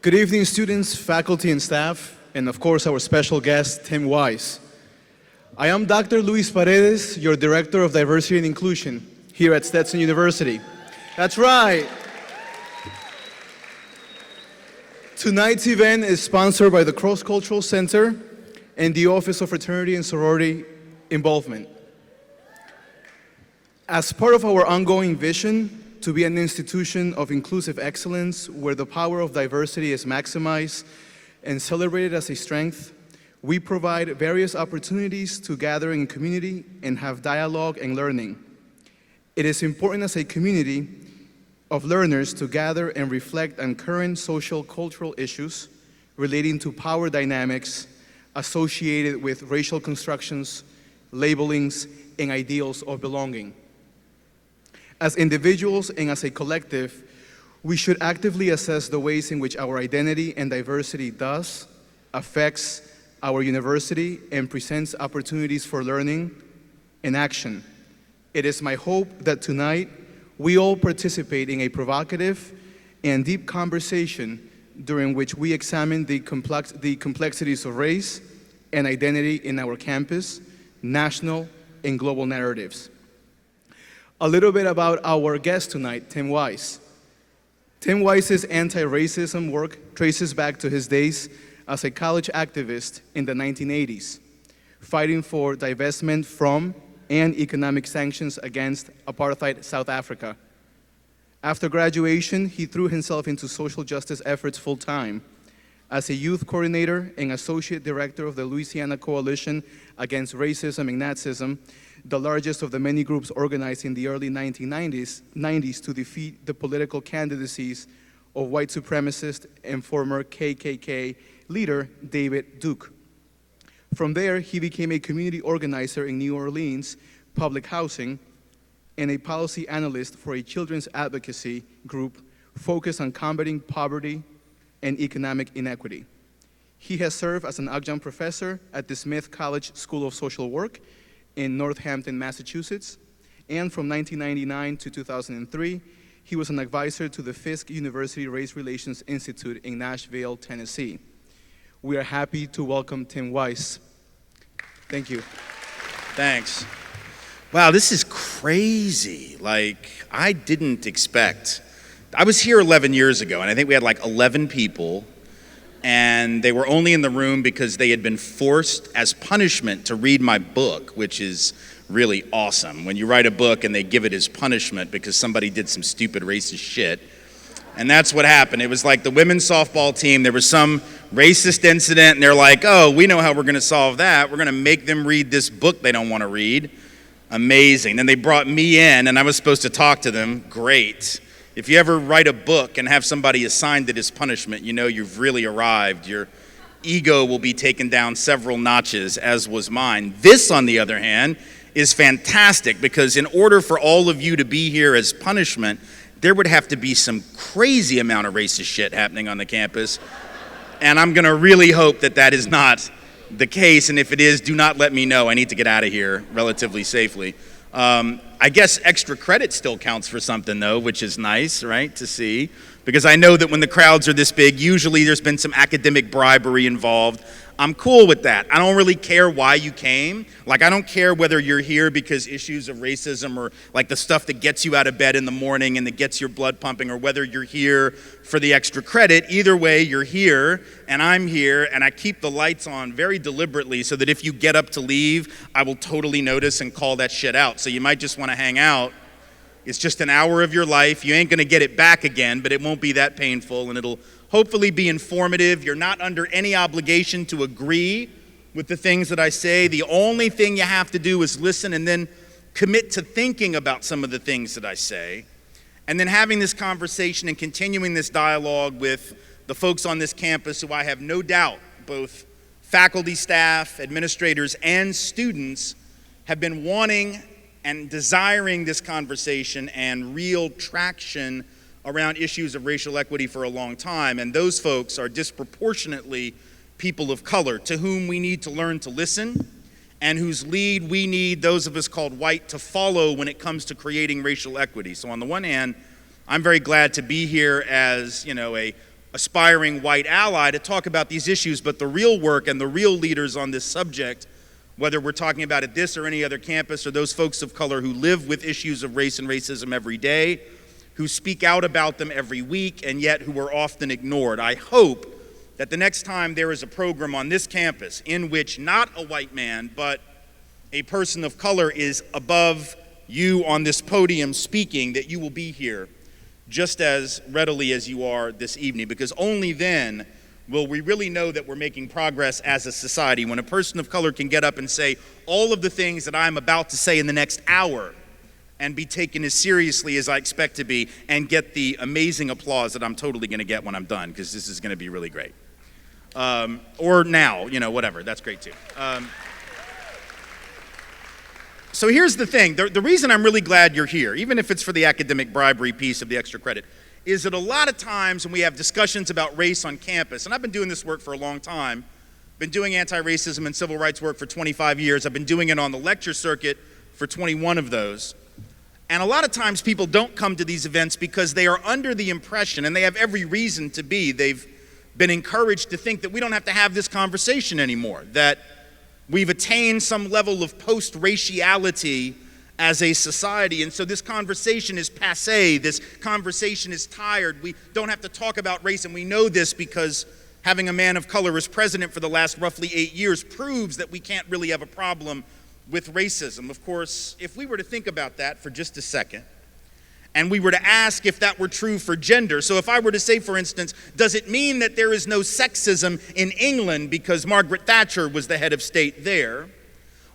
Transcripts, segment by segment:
Good evening, students, faculty, and staff, and of course, our special guest, Tim Wise. I am Dr. Luis Paredes, your Director of Diversity and Inclusion here at Stetson University. That's right. Tonight's event is sponsored by the Cross-Cultural Center and the Office of Fraternity and Sorority Involvement. As part of our ongoing vision to be an institution of inclusive excellence where the power of diversity is maximized and celebrated as a strength, we provide various opportunities to gather in community and have dialogue and learning. It is important as a community of learners to gather and reflect on current social cultural issues relating to power dynamics associated with racial constructions, labelings, and ideals of belonging. As individuals and as a collective, we should actively assess the ways in which our identity and diversity affects our university and presents opportunities for learning and action. It is my hope that tonight we all participate in a provocative and deep conversation during which we examine the complexities of race and identity in our campus, national and global narratives. A little bit about our guest tonight, Tim Wise. Tim Wise's anti-racism work traces back to his days as a college activist in the 1980s, fighting for divestment from and economic sanctions against apartheid South Africa. After graduation, he threw himself into social justice efforts full-time as a youth coordinator and associate director of the Louisiana Coalition Against Racism and Nazism, the largest of the many groups organized in the early 1990s to defeat the political candidacies of white supremacist and former KKK leader David Duke. From there, he became a community organizer in New Orleans public housing and a policy analyst for a children's advocacy group focused on combating poverty and economic inequity. He has served as an adjunct professor at the Smith College School of Social Work in Northampton, Massachusetts, and from 1999 to 2003, he was an advisor to the Fisk University Race Relations Institute in Nashville, Tennessee. We are happy to welcome Tim Wise. Thank you. Thanks. Wow, this is crazy. I didn't expect. I was here 11 years ago, and I think we had 11 people, and they were only in the room because they had been forced as punishment to read my book, which is really awesome. When you write a book and they give it as punishment because somebody did some stupid racist shit. And that's what happened. It was like the women's softball team, there was some racist incident, and they're like, oh, we know how we're going to solve that. We're going to make them read this book they don't want to read. Amazing. Then they brought me in, and I was supposed to talk to them. Great. If you ever write a book and have somebody assigned it as punishment, you know you've really arrived. Your ego will be taken down several notches, as was mine. This, on the other hand, is fantastic because in order for all of you to be here as punishment, there would have to be some crazy amount of racist shit happening on the campus. And I'm going to really hope that that is not the case. And if it is, do not let me know. I need to get out of here relatively safely. I guess extra credit still counts for something, though, which is nice, right, to see. Because I know that when the crowds are this big, usually there's been some academic bribery involved. I'm cool with that. I don't really care why you came. I don't care whether you're here because issues of racism or the stuff that gets you out of bed in the morning and that gets your blood pumping, or whether you're here for the extra credit. Either way, you're here and I'm here, and I keep the lights on very deliberately so that if you get up to leave, I will totally notice and call that shit out. So you might just want to hang out. It's just an hour of your life. You ain't going to get it back again, but it won't be that painful, and it'll hopefully be informative. You're not under any obligation to agree with the things that I say. The only thing you have to do is listen and then commit to thinking about some of the things that I say, and then having this conversation and continuing this dialogue with the folks on this campus who I have no doubt, both faculty, staff, administrators, and students, have been wanting and desiring this conversation and real traction around issues of racial equity for a long time. And those folks are disproportionately people of color to whom we need to learn to listen, and whose lead we need, those of us called white, to follow when it comes to creating racial equity. So on the one hand, I'm very glad to be here as, a aspiring white ally to talk about these issues, but the real work and the real leaders on this subject, whether we're talking about at this or any other campus, or those folks of color who live with issues of race and racism every day, who speak out about them every week, and yet who are often ignored. I hope that the next time there is a program on this campus in which not a white man, but a person of color is above you on this podium speaking, that you will be here just as readily as you are this evening, because only then will we really know that we're making progress as a society. When a person of color can get up and say all of the things that I'm about to say in the next hour and be taken as seriously as I expect to be, and get the amazing applause that I'm totally going to get when I'm done, because this is going to be really great. Or now, whatever, that's great too. So here's the thing, the reason I'm really glad you're here, even if it's for the academic bribery piece of the extra credit, is that a lot of times when we have discussions about race on campus, and I've been doing this work for a long time, been doing anti-racism and civil rights work for 25 years, I've been doing it on the lecture circuit for 21 of those, and a lot of times people don't come to these events because they are under the impression, and they have every reason to be, they've been encouraged to think that we don't have to have this conversation anymore, that we've attained some level of post-raciality as a society, and so this conversation is passé, this conversation is tired, we don't have to talk about race, and we know this because having a man of color as president for the last roughly 8 years proves that we can't really have a problem with racism. Of course, if we were to think about that for just a second, and we were to ask if that were true for gender, so if I were to say, for instance, does it mean that there is no sexism in England because Margaret Thatcher was the head of state there?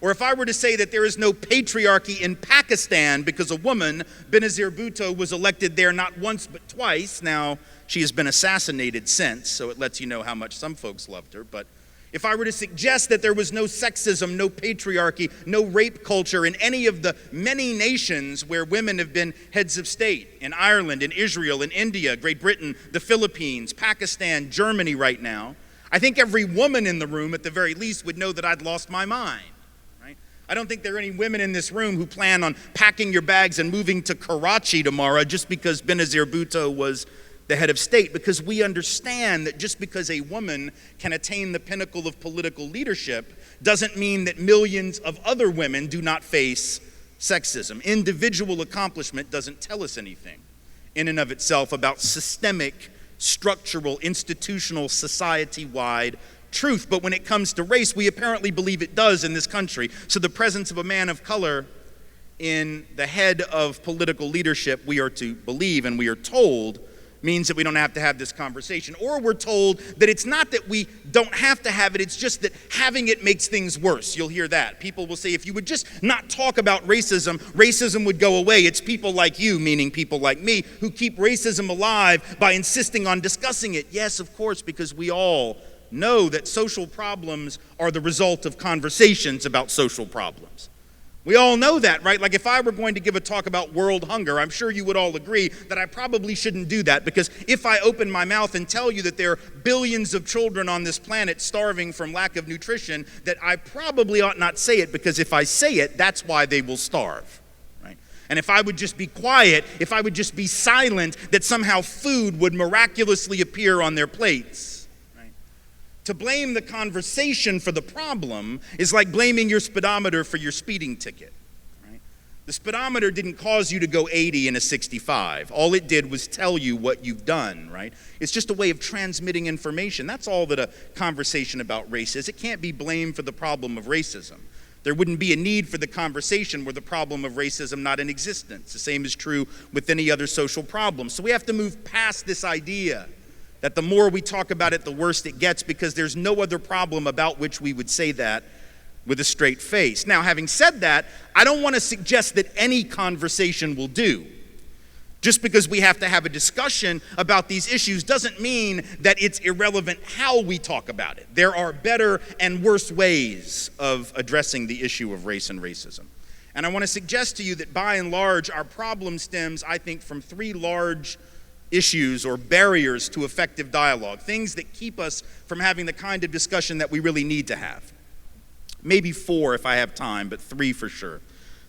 Or if I were to say that there is no patriarchy in Pakistan because a woman, Benazir Bhutto, was elected there not once but twice. Now, she has been assassinated since, so it lets you know how much some folks loved her. But if I were to suggest that there was no sexism, no patriarchy, no rape culture in any of the many nations where women have been heads of state, in Ireland, in Israel, in India, Great Britain, the Philippines, Pakistan, Germany right now, I think every woman in the room, at the very least, would know that I'd lost my mind. I don't think there are any women in this room who plan on packing your bags and moving to Karachi tomorrow just because Benazir Bhutto was the head of state, because we understand that just because a woman can attain the pinnacle of political leadership doesn't mean that millions of other women do not face sexism. Individual accomplishment doesn't tell us anything in and of itself about systemic, structural, institutional, society-wide truth, but when it comes to race, we apparently believe it does in this country. So the presence of a man of color in the head of political leadership, we are to believe, and we are told, means that we don't have to have this conversation. Or we're told that it's not that we don't have to have it, it's just that having it makes things worse. You'll hear that. People will say, if you would just not talk about racism, racism would go away. It's people like you, meaning people like me, who keep racism alive by insisting on discussing it. Yes, of course, because we all know that social problems are the result of conversations about social problems. We all know that, right? Like if I were going to give a talk about world hunger, I'm sure you would all agree that I probably shouldn't do that, because if I open my mouth and tell you that there are billions of children on this planet starving from lack of nutrition, that I probably ought not say it, because if I say it, that's why they will starve, right? And if I would just be quiet, if I would just be silent, that somehow food would miraculously appear on their plates. To blame the conversation for the problem is like blaming your speedometer for your speeding ticket, right? The speedometer didn't cause you to go 80 in a 65. All it did was tell you what you've done, right? It's just a way of transmitting information. That's all that a conversation about race is. It can't be blamed for the problem of racism. There wouldn't be a need for the conversation were the problem of racism not in existence. The same is true with any other social problem. So we have to move past this idea that the more we talk about it, the worse it gets, because there's no other problem about which we would say that with a straight face. Now, having said that, I don't want to suggest that any conversation will do. Just because we have to have a discussion about these issues doesn't mean that it's irrelevant how we talk about it. There are better and worse ways of addressing the issue of race and racism. And I want to suggest to you that by and large, our problem stems, I think, from three large issues or barriers to effective dialogue, things that keep us from having the kind of discussion that we really need to have. Maybe four if I have time, but three for sure.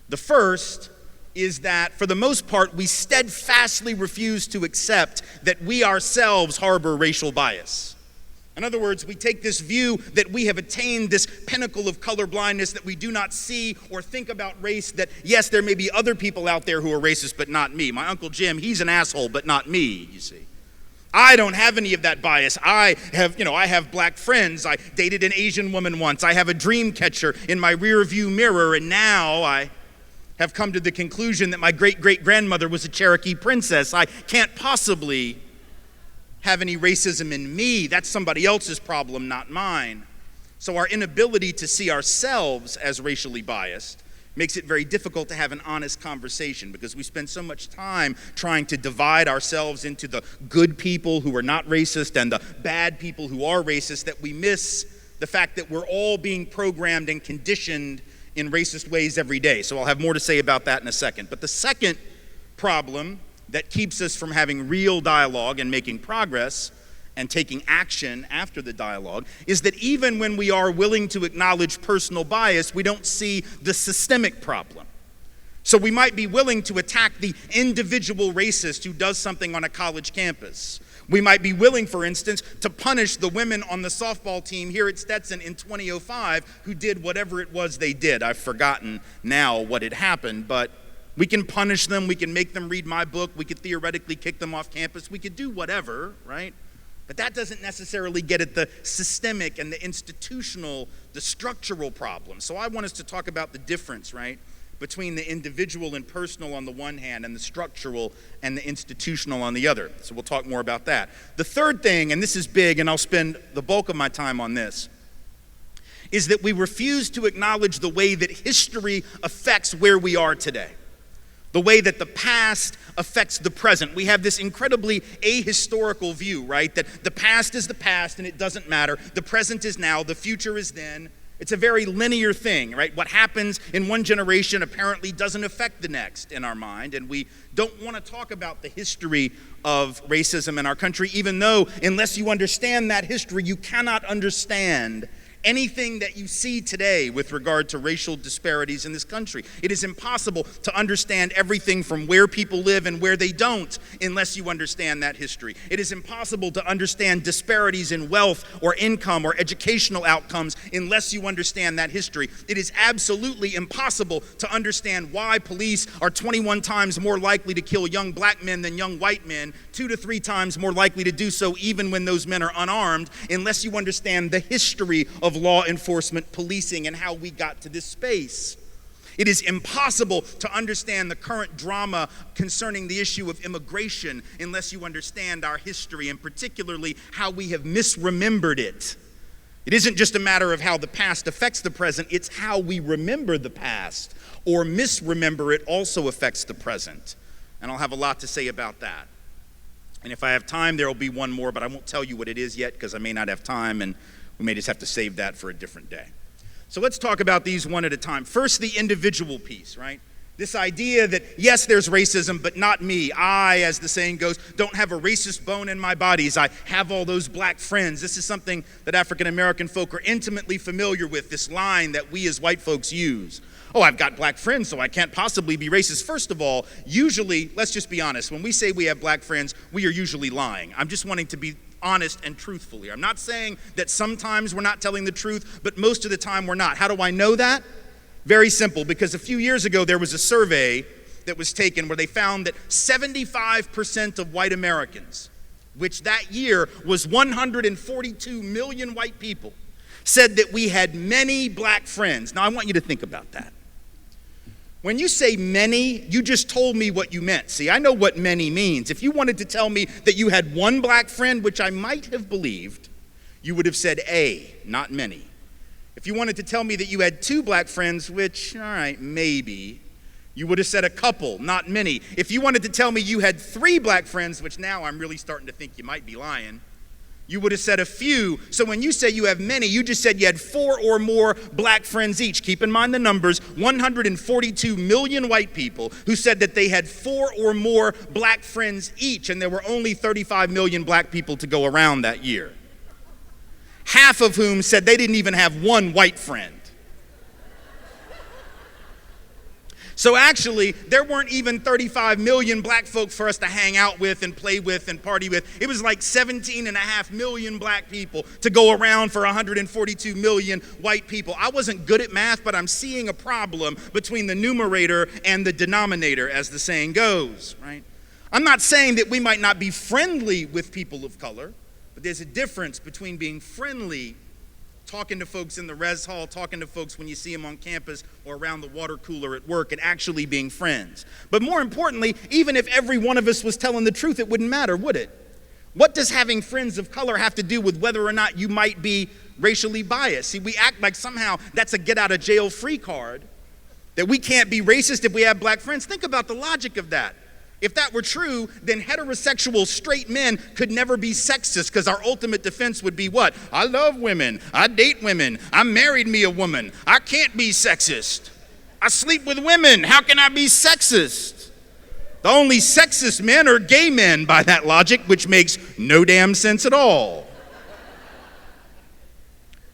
The first is that, for the most part, we steadfastly refuse to accept that we ourselves harbor racial bias. In other words, we take this view that we have attained this pinnacle of colorblindness, that we do not see or think about race, that yes, there may be other people out there who are racist, but not me. My Uncle Jim, he's an asshole, but not me, you see. I don't have any of that bias. I have black friends. I dated an Asian woman once. I have a dream catcher in my rear view mirror, and now I have come to the conclusion that my great-great-grandmother was a Cherokee princess. I can't possibly have any racism in me. That's somebody else's problem, not mine. So our inability to see ourselves as racially biased makes it very difficult to have an honest conversation, because we spend so much time trying to divide ourselves into the good people who are not racist and the bad people who are racist that we miss the fact that we're all being programmed and conditioned in racist ways every day. So I'll have more to say about that in a second. But the second problem that keeps us from having real dialogue and making progress and taking action after the dialogue is that even when we are willing to acknowledge personal bias, we don't see the systemic problem. So we might be willing to attack the individual racist who does something on a college campus. We might be willing, for instance, to punish the women on the softball team here at Stetson in 2005 who did whatever it was they did. I've forgotten now what had happened, but we can punish them, we can make them read my book, we could theoretically kick them off campus, we could do whatever, right? But that doesn't necessarily get at the systemic and the institutional, the structural problem. So I want us to talk about the difference, right, between the individual and personal on the one hand and the structural and the institutional on the other. So we'll talk more about that. The third thing, and this is big, and I'll spend the bulk of my time on this, is that we refuse to acknowledge the way that history affects where we are today. The way that the past affects the present. We have this incredibly ahistorical view, right? That the past is the past and it doesn't matter. The present is now, the future is then. It's a very linear thing, right? What happens in one generation apparently doesn't affect the next in our mind, and we don't want to talk about the history of racism in our country, even though, unless you understand that history, you cannot understand anything that you see today with regard to racial disparities in this country. It is impossible to understand everything from where people live and where they don't unless you understand that history. It is impossible to understand disparities in wealth or income or educational outcomes unless you understand that history. It is absolutely impossible to understand why police are 21 times more likely to kill young black men than young white men, 2 to 3 times more likely to do so even when those men are unarmed, unless you understand the history of law enforcement, policing, and how we got to this space. It is impossible to understand the current drama concerning the issue of immigration unless you understand our history, and particularly how we have misremembered it. It isn't just a matter of how the past affects the present, it's how we remember the past or misremember it also affects the present. And I'll have a lot to say about that. And if I have time, there will be one more, but I won't tell you what it is yet because I may not have time, and we may just have to save that for a different day. So let's talk about these one at a time. First, the individual piece, right? This idea that, yes, there's racism, but not me. I, as the saying goes, don't have a racist bone in my bodies. I have all those black friends. This is something that African American folk are intimately familiar with, this line that we as white folks use. Oh, I've got black friends, so I can't possibly be racist. First of all, usually, let's just be honest, when we say we have black friends, we are usually lying. I'm just wanting to be honest and truthful here. I'm not saying that sometimes we're not telling the truth, but most of the time we're not. How do I know that? Very simple, because a few years ago there was a survey that was taken where they found that 75% of white Americans, which that year was 142 million white people, said that we had many black friends. Now I want you to think about that. When you say many, you just told me what you meant. See, I know what many means. If you wanted to tell me that you had one black friend, which I might have believed, you would have said a, not many. If you wanted to tell me that you had 2 black friends, which, all right, maybe, you would have said a couple, not many. If you wanted to tell me you had 3 black friends, which now I'm really starting to think you might be lying, you would have said a few. So when you say you have many, you just said you had 4 or more black friends each. Keep in mind the numbers, 142 million white people who said that they had 4 or more black friends each, and there were only 35 million black people to go around that year. Half of whom said they didn't even have one white friend. So actually, there weren't even 35 million black folk for us to hang out with and play with and party with. It was like 17.5 million black people to go around for 142 million white people. I wasn't good at math, but I'm seeing a problem between the numerator and the denominator, as the saying goes, right? I'm not saying that we might not be friendly with people of color, but there's a difference between being friendly, talking to folks in the res hall, talking to folks when you see them on campus or around the water cooler at work, and actually being friends. But more importantly, even if every one of us was telling the truth, it wouldn't matter, would it? What does having friends of color have to do with whether or not you might be racially biased? See, we act like somehow that's a get out of jail free card, that we can't be racist if we have black friends. Think about the logic of that. If that were true, then heterosexual straight men could never be sexist, because our ultimate defense would be what? I love women. I date women. I married me a woman. I can't be sexist. I sleep with women. How can I be sexist? The only sexist men are gay men by that logic, which makes no damn sense at all.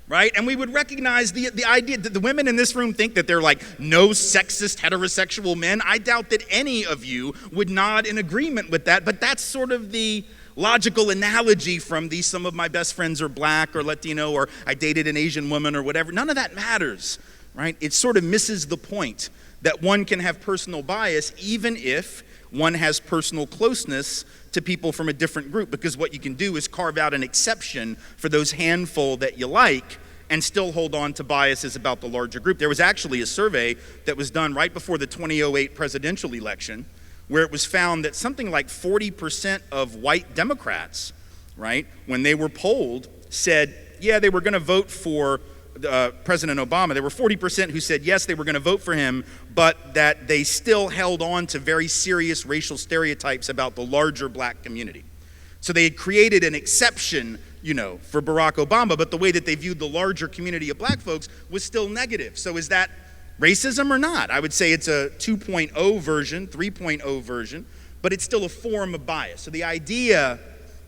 Right? And we would recognize the idea that the women in this room think that they're like no sexist heterosexual men. I doubt that any of you would nod in agreement with that, but that's sort of the logical analogy from some of my best friends are black or Latino, or I dated an Asian woman or whatever. None of that matters, right? It sort of misses the point that one can have personal bias even if one has personal closeness to people from a different group, because what you can do is carve out an exception for those handful that you like and still hold on to biases about the larger group. There was actually a survey that was done right before the 2008 presidential election where it was found that something like 40% of white Democrats, right, when they were polled, said, yeah, they were going to vote for President Obama. There were 40% who said yes, they were going to vote for him, but that they still held on to very serious racial stereotypes about the larger black community. So they had created an exception, for Barack Obama, but the way that they viewed the larger community of black folks was still negative. So is that racism or not? I would say it's a 2.0 version, 3.0 version, but it's still a form of bias. So the idea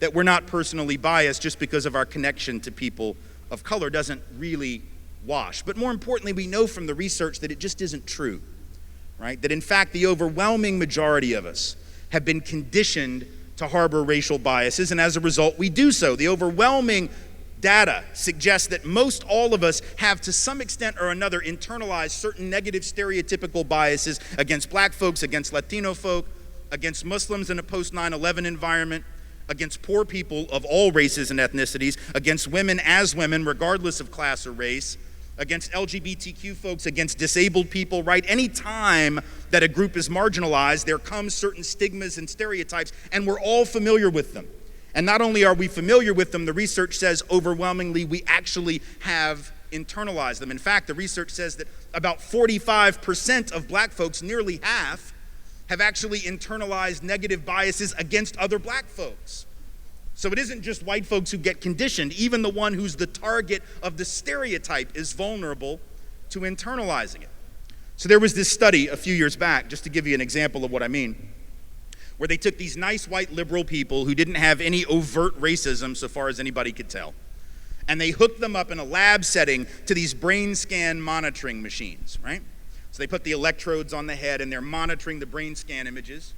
that we're not personally biased just because of our connection to people of color doesn't really wash. But more importantly, we know from the research that it just isn't true, right? That in fact, the overwhelming majority of us have been conditioned to harbor racial biases, and as a result, we do so. The overwhelming data suggests that most all of us have, to some extent or another, internalized certain negative stereotypical biases against black folks, against Latino folk, against Muslims in a post-9/11 environment, against poor people of all races and ethnicities, against women as women, regardless of class or race, against LGBTQ folks, against disabled people, right? Any time that a group is marginalized, there comes certain stigmas and stereotypes, and we're all familiar with them. And not only are we familiar with them, the research says overwhelmingly we actually have internalized them. In fact, the research says that about 45% of black folks, nearly half, have actually internalized negative biases against other black folks. So it isn't just white folks who get conditioned. Even the one who's the target of the stereotype is vulnerable to internalizing it. So there was this study a few years back, just to give you an example of what I mean, where they took these nice white liberal people who didn't have any overt racism so far as anybody could tell, and they hooked them up in a lab setting to these brain scan monitoring machines, right? So they put the electrodes on the head and they're monitoring the brain scan images,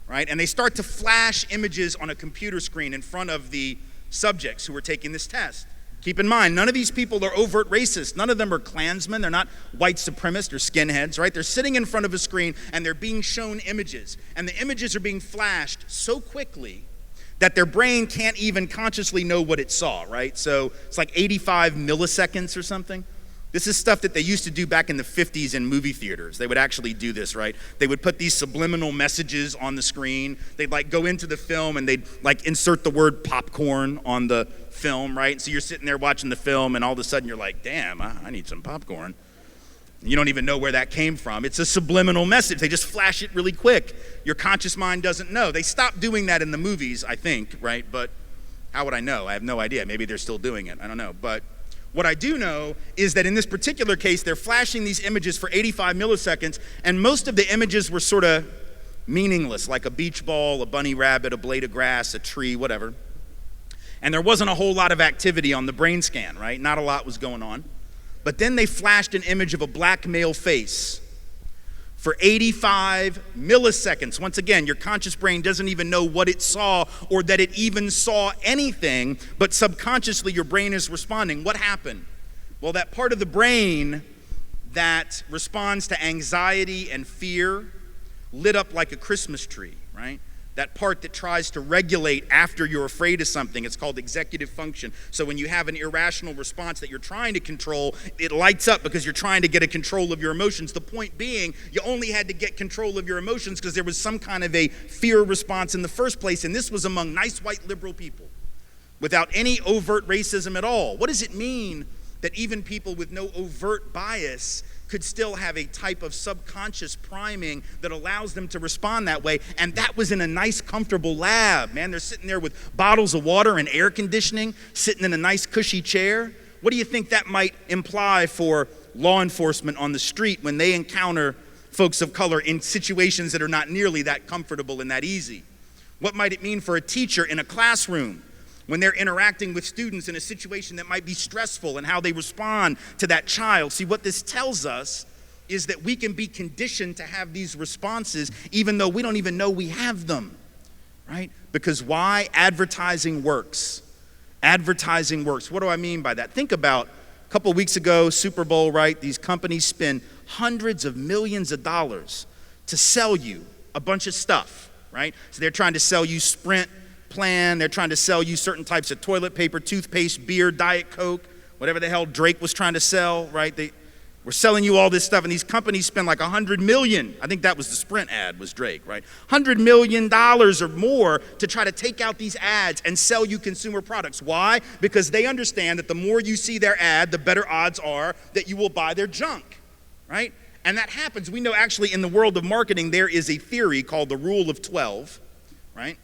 right? And they start to flash images on a computer screen in front of the subjects who are taking this test. Keep in mind, none of these people are overt racists. None of them are Klansmen. They're not white supremacists or skinheads, right? They're sitting in front of a screen and they're being shown images. And the images are being flashed so quickly that their brain can't even consciously know what it saw, right? So it's like 85 milliseconds or something. This is stuff that they used to do back in the 50s in movie theaters. They would actually do this, right? They would put these subliminal messages on the screen. They'd go into the film and they'd insert the word popcorn on the film, right? So you're sitting there watching the film and all of a sudden you're like, damn, I need some popcorn. You don't even know where that came from. It's a subliminal message. They just flash it really quick. Your conscious mind doesn't know. They stopped doing that in the movies, I think, right? But how would I know? I have no idea. Maybe they're still doing it. I don't know. But what I do know is that in this particular case, they're flashing these images for 85 milliseconds, and most of the images were sort of meaningless, like a beach ball, a bunny rabbit, a blade of grass, a tree, whatever. And there wasn't a whole lot of activity on the brain scan, right? Not a lot was going on. But then they flashed an image of a black male face for 85 milliseconds. Once again, your conscious brain doesn't even know what it saw or that it even saw anything, but subconsciously your brain is responding. What happened? Well, that part of the brain that responds to anxiety and fear lit up like a Christmas tree, right? That part that tries to regulate after you're afraid of something, it's called executive function. So when you have an irrational response that you're trying to control, it lights up because you're trying to get a control of your emotions. The point being, you only had to get control of your emotions because there was some kind of a fear response in the first place, and this was among nice white liberal people without any overt racism at all. What does it mean that even people with no overt bias could still have a type of subconscious priming that allows them to respond that way? And that was in a nice, comfortable lab, man. They're sitting there with bottles of water and air conditioning, sitting in a nice, cushy chair. What do you think that might imply for law enforcement on the street when they encounter folks of color in situations that are not nearly that comfortable and that easy? What might it mean for a teacher in a classroom when they're interacting with students in a situation that might be stressful and how they respond to that child? See, what this tells us is that we can be conditioned to have these responses even though we don't even know we have them, right? Because why? Advertising works. Advertising works. What do I mean by that? Think about a couple weeks ago, Super Bowl, right? These companies spend hundreds of millions of dollars to sell you a bunch of stuff, right? So they're trying to sell you Sprint plan, they're trying to sell you certain types of toilet paper, toothpaste, beer, Diet Coke, whatever the hell Drake was trying to sell, right? They were selling you all this stuff, and these companies spend like $100 million. I think that was the Sprint ad, was Drake, right? $100 million or more to try to take out these ads and sell you consumer products. Why? Because they understand that the more you see their ad, the better odds are that you will buy their junk, right? And that happens. We know actually in the world of marketing, there is a theory called the Rule of 12, right?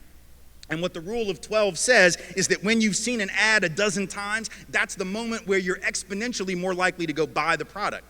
And what the Rule of 12 says is that when you've seen an ad a dozen times, that's the moment where you're exponentially more likely to go buy the product,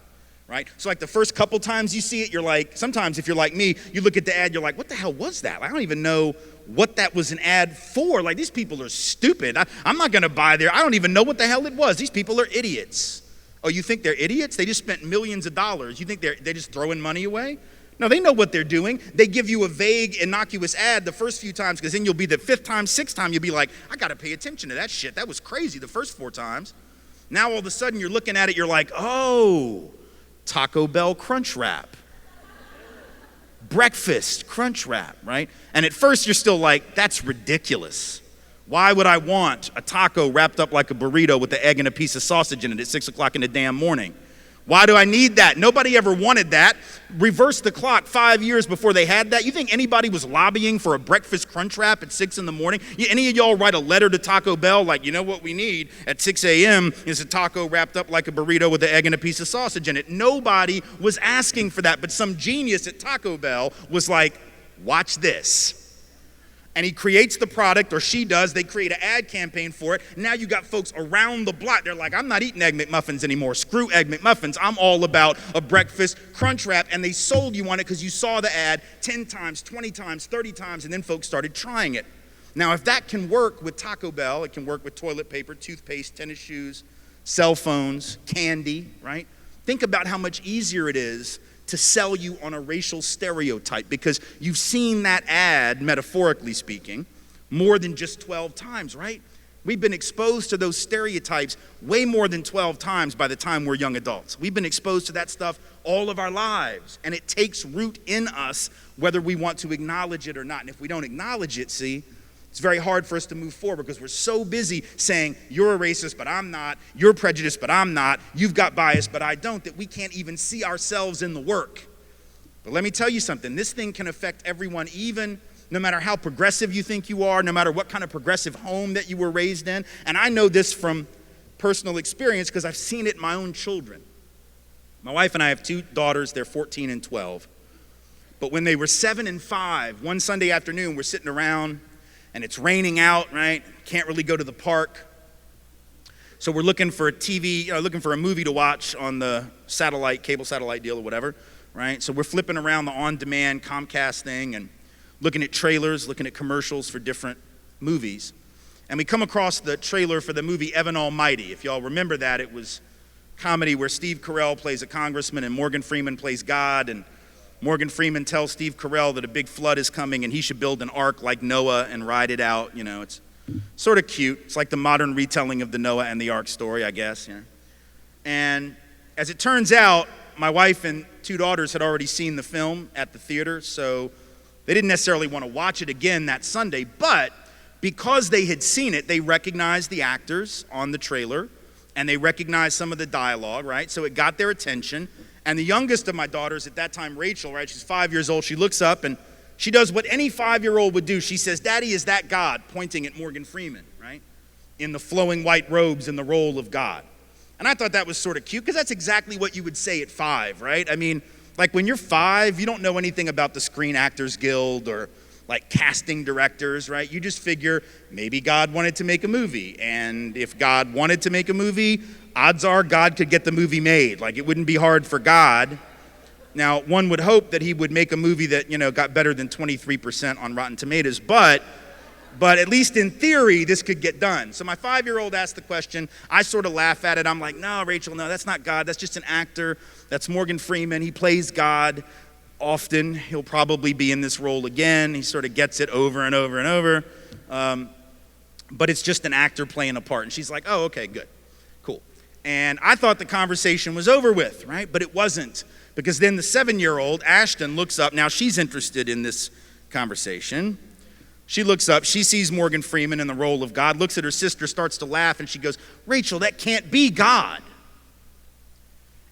right? So like the first couple times you see it, you're like, sometimes if you're like me, you look at the ad, you're like, what the hell was that? I don't even know what that was an ad for. Like, these people are stupid. I'm not gonna buy there. I don't even know what the hell it was. These people are idiots. Oh, you think they're idiots? They just spent millions of dollars. You think they're just throwing money away? No, they know what they're doing. They give you a vague, innocuous ad the first few times, because then you'll be the fifth time, sixth time, you'll be like, I gotta pay attention to that shit. That was crazy the first 4 times. Now all of a sudden you're looking at it, you're like, oh, Taco Bell Crunch Wrap. Breakfast Crunch Wrap, right? And at first you're still like, that's ridiculous. Why would I want a taco wrapped up like a burrito with the egg and a piece of sausage in it at 6 o'clock in the damn morning? Why do I need that? Nobody ever wanted that. Reverse the clock 5 years before they had that. You think anybody was lobbying for a breakfast crunch wrap at 6 in the morning? Any of y'all write a letter to Taco Bell like, you know what we need at 6 a.m. is a taco wrapped up like a burrito with an egg and a piece of sausage in it? Nobody was asking for that, but some genius at Taco Bell was like, watch this. And he creates the product, or she does. They create an ad campaign for it. Now you got folks around the block. They're like, I'm not eating Egg McMuffins anymore. Screw Egg McMuffins. I'm all about a breakfast crunch wrap. And they sold you on it because you saw the ad 10 times, 20 times, 30 times, and then folks started trying it. Now, if that can work with Taco Bell, it can work with toilet paper, toothpaste, tennis shoes, cell phones, candy, right? Think about how much easier it is to sell you on a racial stereotype, because you've seen that ad, metaphorically speaking, more than just 12 times, right? We've been exposed to those stereotypes way more than 12 times by the time we're young adults. We've been exposed to that stuff all of our lives, and it takes root in us whether we want to acknowledge it or not. And if we don't acknowledge it, see, it's very hard for us to move forward because we're so busy saying, you're a racist, but I'm not. You're prejudiced, but I'm not. You've got bias, but I don't, that we can't even see ourselves in the work. But let me tell you something. This thing can affect everyone, even no matter how progressive you think you are, no matter what kind of progressive home that you were raised in. And I know this from personal experience because I've seen it in my own children. My wife and I have 2 daughters. They're 14 and 12. But when they were 7 and 5, one Sunday afternoon, we're sitting around, and it's raining out, right? Can't really go to the park. So we're looking for a TV, looking for a movie to watch on the cable satellite deal or whatever, right? So we're flipping around the on-demand Comcast thing and looking at trailers, looking at commercials for different movies. And we come across the trailer for the movie Evan Almighty. If y'all remember that, it was comedy where Steve Carell plays a congressman and Morgan Freeman plays God, and Morgan Freeman tells Steve Carell that a big flood is coming and he should build an ark like Noah and ride it out. You know, it's sort of cute. It's like the modern retelling of the Noah and the ark story, I guess. You know? And as it turns out, my wife and 2 daughters had already seen the film at the theater, so they didn't necessarily want to watch it again that Sunday, but because they had seen it, they recognized the actors on the trailer, and they recognized some of the dialogue, right? So it got their attention. And the youngest of my daughters at that time, Rachel, right? She's 5 years old. She looks up and she does what any 5-year-old would do. She says, "Daddy, is that God?" Pointing at Morgan Freeman, right? In the flowing white robes in the role of God. And I thought that was sort of cute because that's exactly what you would say at 5, right? I mean, like when you're 5, you don't know anything about the Screen Actors Guild or like casting directors, right? You just figure maybe God wanted to make a movie. And if God wanted to make a movie, odds are God could get the movie made. Like it wouldn't be hard for God. Now, one would hope that he would make a movie that, you know, got better than 23% on Rotten Tomatoes, but at least in theory, this could get done. So my 5-year-old asked the question. I sort of laugh at it. I'm like, "No, Rachel, no, that's not God. That's just an actor. That's Morgan Freeman. He plays God often. He'll probably be in this role again." He sort of gets it over and over and over. But it's just an actor playing a part. And she's like, "Oh, okay, good. Cool." And I thought the conversation was over with, right? But it wasn't. Because then the 7-year-old, Ashton, looks up. Now she's interested in this conversation. She looks up, she sees Morgan Freeman in the role of God, looks at her sister, starts to laugh, and she goes, "Rachel, that can't be God."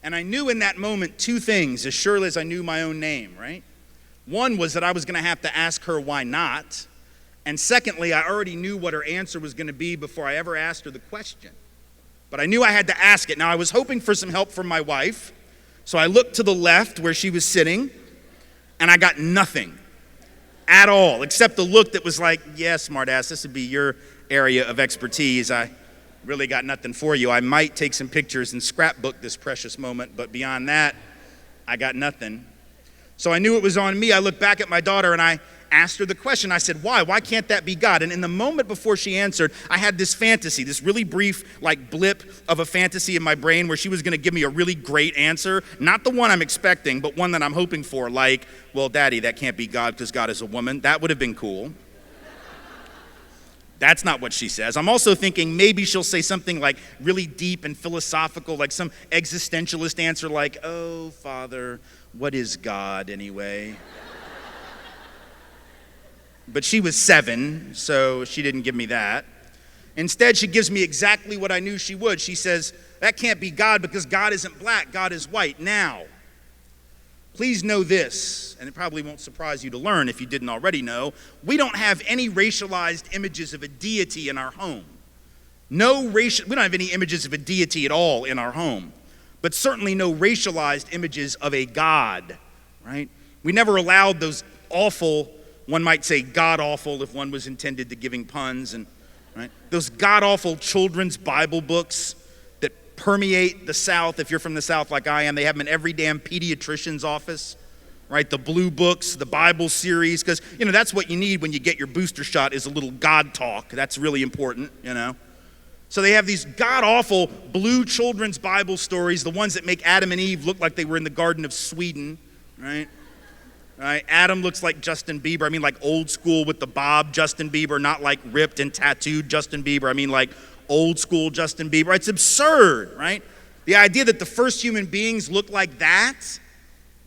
And I knew in that moment 2 things, as surely as I knew my own name, right? One was that I was going to have to ask her why not. And secondly, I already knew what her answer was going to be before I ever asked her the question. But I knew I had to ask it. Now, I was hoping for some help from my wife, so I looked to the left where she was sitting, and I got nothing at all, except the look that was like, "Yeah, smartass, this would be your area of expertise. I really got nothing for you. I might take some pictures and scrapbook this precious moment, but beyond that, I got nothing." So I knew it was on me. I looked back at my daughter and I asked her the question. I said, "Why? Why can't that be God?" And in the moment before she answered, I had this fantasy, this really brief like blip of a fantasy in my brain where she was going to give me a really great answer. Not the one I'm expecting, but one that I'm hoping for, like, "Well, Daddy, that can't be God because God is a woman." That would have been cool. That's not what she says. I'm also thinking maybe she'll say something like really deep and philosophical, like some existentialist answer like, "Oh, Father, what is God anyway?" But she was 7, so she didn't give me that. Instead, she gives me exactly what I knew she would. She says, "That can't be God because God isn't black, God is white." Now, please know this, and it probably won't surprise you to learn if you didn't already know, we don't have any racialized images of a deity in our home. We don't have any images of a deity at all in our home, but certainly no racialized images of a God, right? We never allowed those awful, one might say god-awful if one was intended to giving puns, and right, those god-awful children's Bible books that permeate the South. If you're from the South like I am, they have them in every damn pediatrician's office, right? The blue books, the Bible series, because, you know, that's what you need when you get your booster shot is a little God talk. That's really important, you know. So they have these god-awful blue children's Bible stories, the ones that make Adam and Eve look like they were in the Garden of Sweden, right? Right? Adam looks like Justin Bieber. I mean, like old school with the bob Justin Bieber, not like ripped and tattooed Justin Bieber. I mean, like old school Justin Bieber. It's absurd, right? The idea that the first human beings look like that,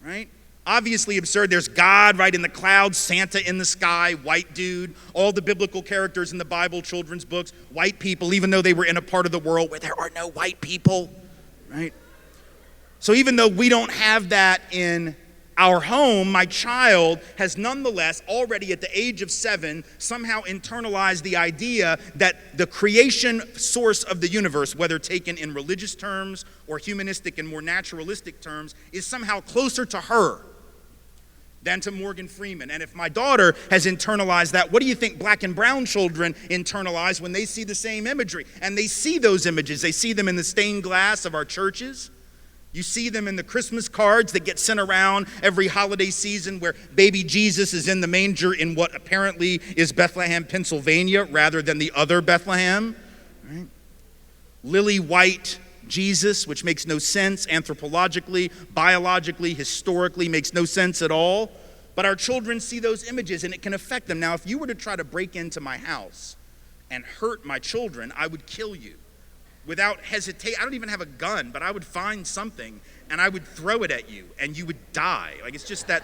right? Obviously absurd. There's God, right, in the clouds, Santa in the sky, white dude. All the biblical characters in the Bible, children's books, white people, even though they were in a part of the world where there are no white people, right? So even though we don't have that in our home, my child has nonetheless already at the age of 7 somehow internalized the idea that the creation source of the universe, whether taken in religious terms or humanistic and more naturalistic terms, is somehow closer to her than to Morgan Freeman. And if my daughter has internalized that, what do you think black and brown children internalize when they see the same imagery? And they see those images. They see them in the stained glass of our churches. You see them in the Christmas cards that get sent around every holiday season where baby Jesus is in the manger in what apparently is Bethlehem, Pennsylvania, rather than the other Bethlehem. Right? Lily white Jesus, which makes no sense anthropologically, biologically, historically, makes no sense at all. But our children see those images and it can affect them. Now, if you were to try to break into my house and hurt my children, I would kill you without hesitation. I don't even have a gun, but I would find something and I would throw it at you and you would die. Like, it's just that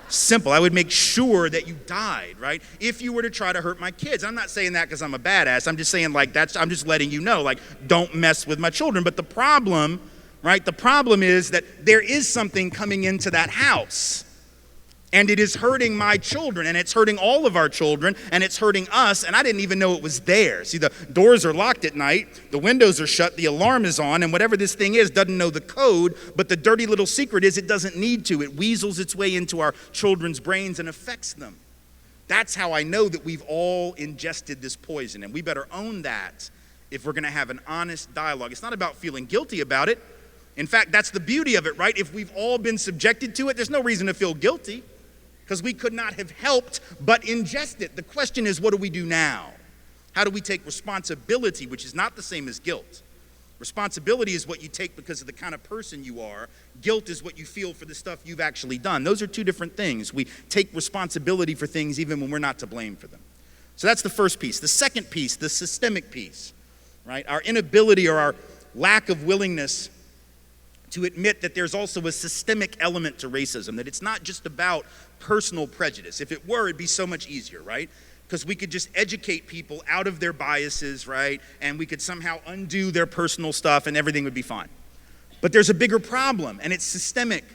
simple. I would make sure that you died, right? If you were to try to hurt my kids. I'm not saying that because I'm a badass. I'm just saying, like, I'm just letting you know, like, don't mess with my children. But the problem, right? The problem is that there is something coming into that house. And it is hurting my children, and it's hurting all of our children, and it's hurting us, and I didn't even know it was there. See, the doors are locked at night, the windows are shut, the alarm is on, and whatever this thing is doesn't know the code, but the dirty little secret is it doesn't need to. It weasels its way into our children's brains and affects them. That's how I know that we've all ingested this poison, and we better own that if we're going to have an honest dialogue. It's not about feeling guilty about it. In fact, that's the beauty of it, right? If we've all been subjected to it, there's no reason to feel guilty, because we could not have helped but ingest it. The question is, what do we do now? How do we take responsibility, which is not the same as guilt? Responsibility is what you take because of the kind of person you are. Guilt is what you feel for the stuff you've actually done. Those are two different things. We take responsibility for things even when we're not to blame for them. So that's the first piece. The second piece, the systemic piece, right? Our inability or our lack of willingness to admit that there's also a systemic element to racism, that it's not just about personal prejudice. If it were, it'd be so much easier, right? Because we could just educate people out of their biases, right? And we could somehow undo their personal stuff and everything would be fine. But there's a bigger problem, and it's systemic.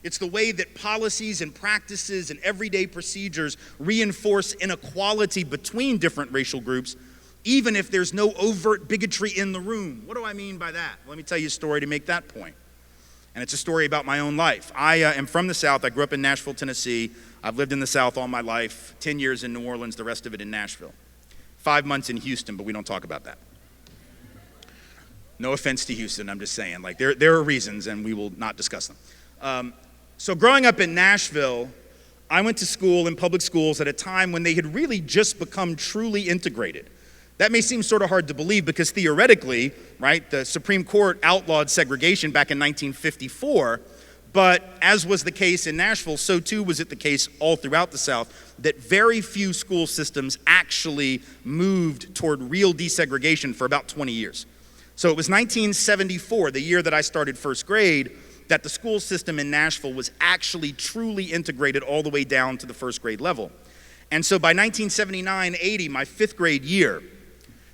It's the way that policies and practices and everyday procedures reinforce inequality between different racial groups, even if there's no overt bigotry in the room. What do I mean by that? Let me tell you a story to make that point. And it's a story about my own life. I am from the South. I grew up in Nashville, Tennessee. I've lived in the South all my life, 10 years in New Orleans, the rest of it in Nashville. 5 months in Houston, but we don't talk about that. No offense to Houston, I'm just saying. Like, there are reasons, and we will not discuss them. So growing up in Nashville, I went to school in public schools at a time when they had really just become truly integrated. That may seem sort of hard to believe because theoretically, right, the Supreme Court outlawed segregation back in 1954, but as was the case in Nashville, so too was it the case all throughout the South, that very few school systems actually moved toward real desegregation for about 20 years. So it was 1974, the year that I started first grade, that the school system in Nashville was actually truly integrated all the way down to the first grade level. And so by 1979-80, my fifth grade year,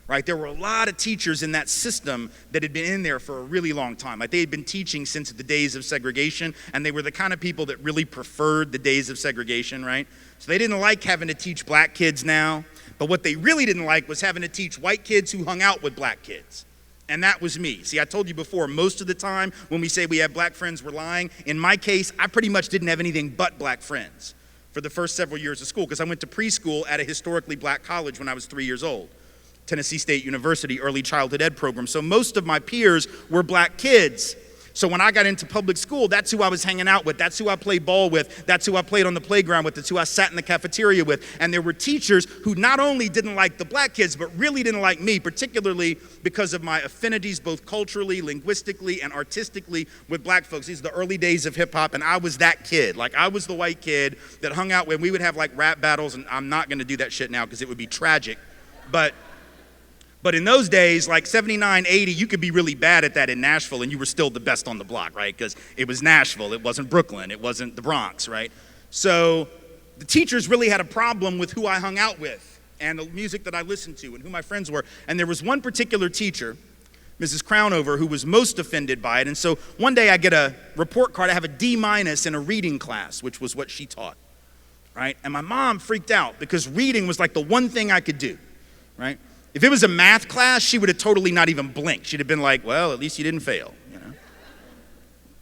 right, there were a lot of teachers in that system that had been in there for a really long time. Like, they had been teaching since the days of segregation, and they were the kind of people that really preferred the days of segregation, right? So they didn't like having to teach black kids now, but what they really didn't like was having to teach white kids who hung out with black kids. And that was me. See, I told you before, most of the time when we say we have black friends, we're lying. In my case, I pretty much didn't have anything but black friends for the first several years of school, because I went to preschool at a historically black college when I was 3 years old. Tennessee State University early childhood ed program. So most of my peers were black kids. So when I got into public school, that's who I was hanging out with. That's who I played ball with. That's who I played on the playground with. That's who I sat in the cafeteria with. And there were teachers who not only didn't like the black kids, but really didn't like me, particularly because of my affinities, both culturally, linguistically, and artistically with black folks. These are the early days of hip hop, and I was that kid. Like, I was the white kid that hung out with, we would have like rap battles, and I'm not gonna do that shit now because it would be tragic. But in those days, like 79, 80, you could be really bad at that in Nashville and you were still the best on the block, right? Because it was Nashville, it wasn't Brooklyn, it wasn't the Bronx, right? So the teachers really had a problem with who I hung out with and the music that I listened to and who my friends were. And there was one particular teacher, Mrs. Crownover, who was most offended by it. And so one day I get a report card, I have a D- in a reading class, which was what she taught, right? And my mom freaked out because reading was like the one thing I could do, right? If it was a math class, she would have totally not even blinked. She'd have been like, well, at least you didn't fail, you know?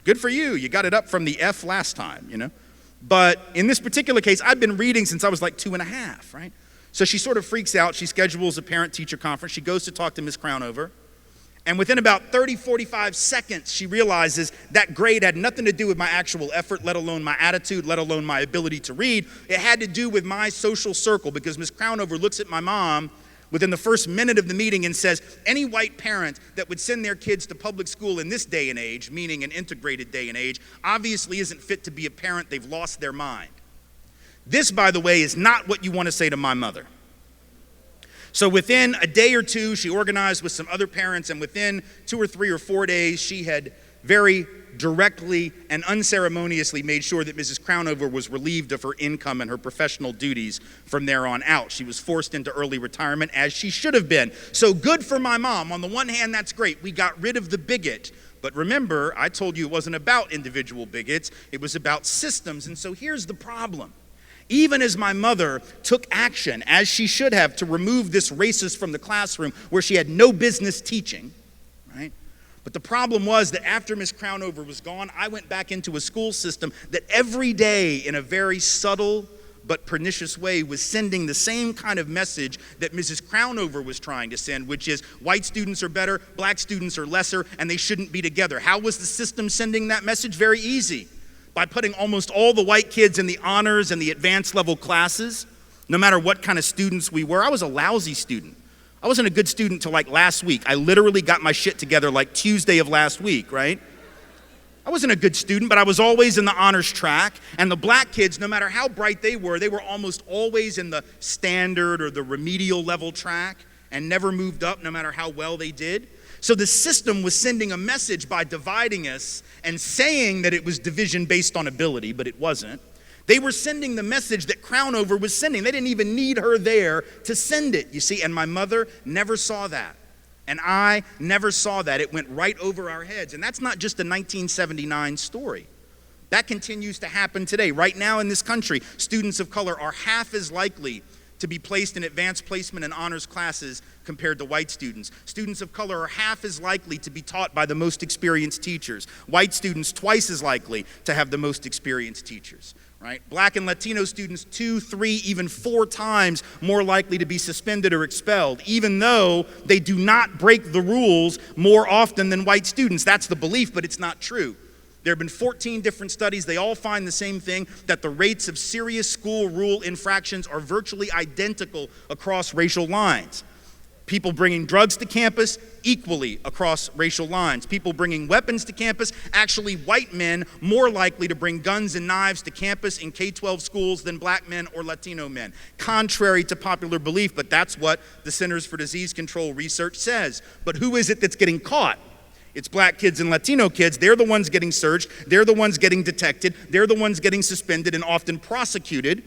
Good for you, you got it up from the F last time, you know? But in this particular case, I'd been reading since I was like 2.5, right? So she sort of freaks out, she schedules a parent-teacher conference, she goes to talk to Ms. Crownover, and within about 30, 45 seconds, she realizes that grade had nothing to do with my actual effort, let alone my attitude, let alone my ability to read. It had to do with my social circle, because Ms. Crownover looks at my mom within the first minute of the meeting and says, any white parent that would send their kids to public school in this day and age, meaning an integrated day and age, obviously isn't fit to be a parent. They've lost their mind. This, by the way, is not what you want to say to my mother. So within a day or two, she organized with some other parents, and within 2 or 3 or 4 days, she had very directly and unceremoniously made sure that Mrs. Crownover was relieved of her income and her professional duties from there on out. She was forced into early retirement, as she should have been. So good for my mom. On the one hand, that's great. We got rid of the bigot. But remember, I told you it wasn't about individual bigots. It was about systems. And so here's the problem. Even as my mother took action, as she should have, to remove this racist from the classroom where she had no business teaching, right? But the problem was that after Miss Crownover was gone, I went back into a school system that every day, in a very subtle but pernicious way, was sending the same kind of message that Mrs. Crownover was trying to send, which is white students are better, black students are lesser, and they shouldn't be together. How was the system sending that message? Very easy. By putting almost all the white kids in the honors and the advanced level classes, no matter what kind of students we were. I was a lousy student. I wasn't a good student till like last week. I literally got my shit together like Tuesday of last week, right? I wasn't a good student, but I was always in the honors track. And the black kids, no matter how bright they were almost always in the standard or the remedial level track and never moved up no matter how well they did. So the system was sending a message by dividing us and saying that it was division based on ability, but it wasn't. They were sending the message that Crownover was sending. They didn't even need her there to send it, you see. And my mother never saw that. And I never saw that. It went right over our heads. And that's not just a 1979 story. That continues to happen today. Right now in this country, students of color are half as likely to be placed in advanced placement and honors classes compared to white students. Students of color are half as likely to be taught by the most experienced teachers. White students twice as likely to have the most experienced teachers. Right? Black and Latino students 2, 3, even 4 times more likely to be suspended or expelled, even though they do not break the rules more often than white students. That's the belief, but it's not true. There have been 14 different studies. They all find the same thing, that the rates of serious school rule infractions are virtually identical across racial lines. People bringing drugs to campus, equally across racial lines. People bringing weapons to campus, actually white men more likely to bring guns and knives to campus in K-12 schools than black men or Latino men. Contrary to popular belief, but that's what the Centers for Disease Control research says. But who is it that's getting caught? It's black kids and Latino kids. They're the ones getting searched. They're the ones getting detected. They're the ones getting suspended and often prosecuted.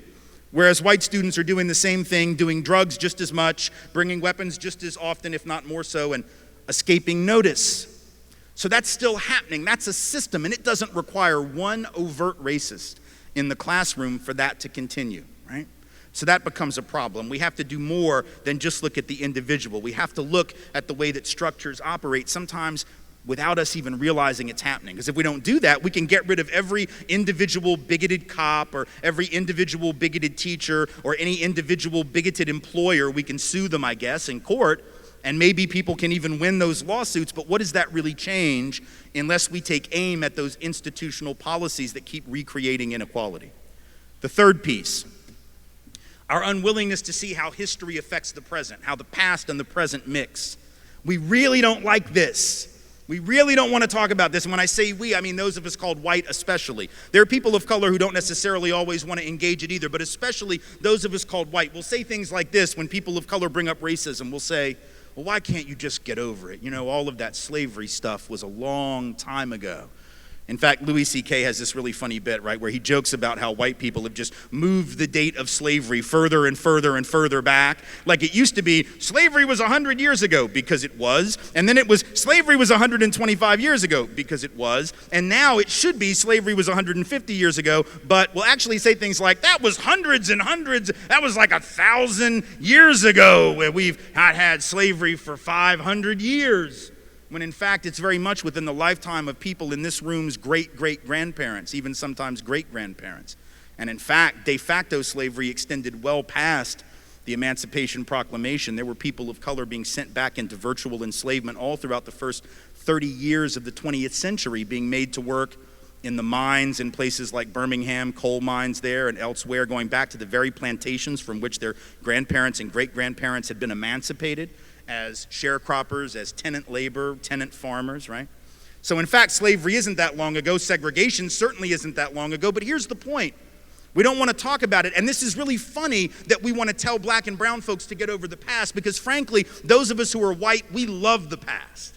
Whereas white students are doing the same thing, doing drugs just as much, bringing weapons just as often, if not more so, and escaping notice. So that's still happening. That's a system, and it doesn't require one overt racist in the classroom for that to continue, right? So that becomes a problem. We have to do more than just look at the individual. We have to look at the way that structures operate, sometimes without us even realizing it's happening. Because if we don't do that, we can get rid of every individual bigoted cop or every individual bigoted teacher or any individual bigoted employer. We can sue them, I guess, in court, and maybe people can even win those lawsuits, but what does that really change unless we take aim at those institutional policies that keep recreating inequality? The third piece, our unwillingness to see how history affects the present, how the past and the present mix. We really don't like this. We really don't want to talk about this. And when I say we, I mean those of us called white especially. There are people of color who don't necessarily always want to engage it either, but especially those of us called white. We'll say things like this when people of color bring up racism. We'll say, well, why can't you just get over it? You know, all of that slavery stuff was a long time ago. In fact, Louis C.K. has this really funny bit, right, where he jokes about how white people have just moved the date of slavery further and further and further back. Like it used to be, slavery was 100 years ago, because it was. And then it was, slavery was 125 years ago, because it was. And now it should be, slavery was 150 years ago, but we'll actually say things like, that was hundreds and hundreds, that was like 1,000 years ago, where we've not had slavery for 500 years. When in fact it's very much within the lifetime of people in this room's great-great-grandparents, even sometimes great-grandparents. And in fact, de facto slavery extended well past the Emancipation Proclamation. There were people of color being sent back into virtual enslavement all throughout the first 30 years of the 20th century, being made to work in the mines in places like Birmingham, coal mines there and elsewhere, going back to the very plantations from which their grandparents and great-grandparents had been emancipated as sharecroppers, as tenant labor, tenant farmers, right? So in fact, slavery isn't that long ago. Segregation certainly isn't that long ago. But here's the point. We don't want to talk about it. And this is really funny that we want to tell black and brown folks to get over the past, because frankly, those of us who are white, we love the past.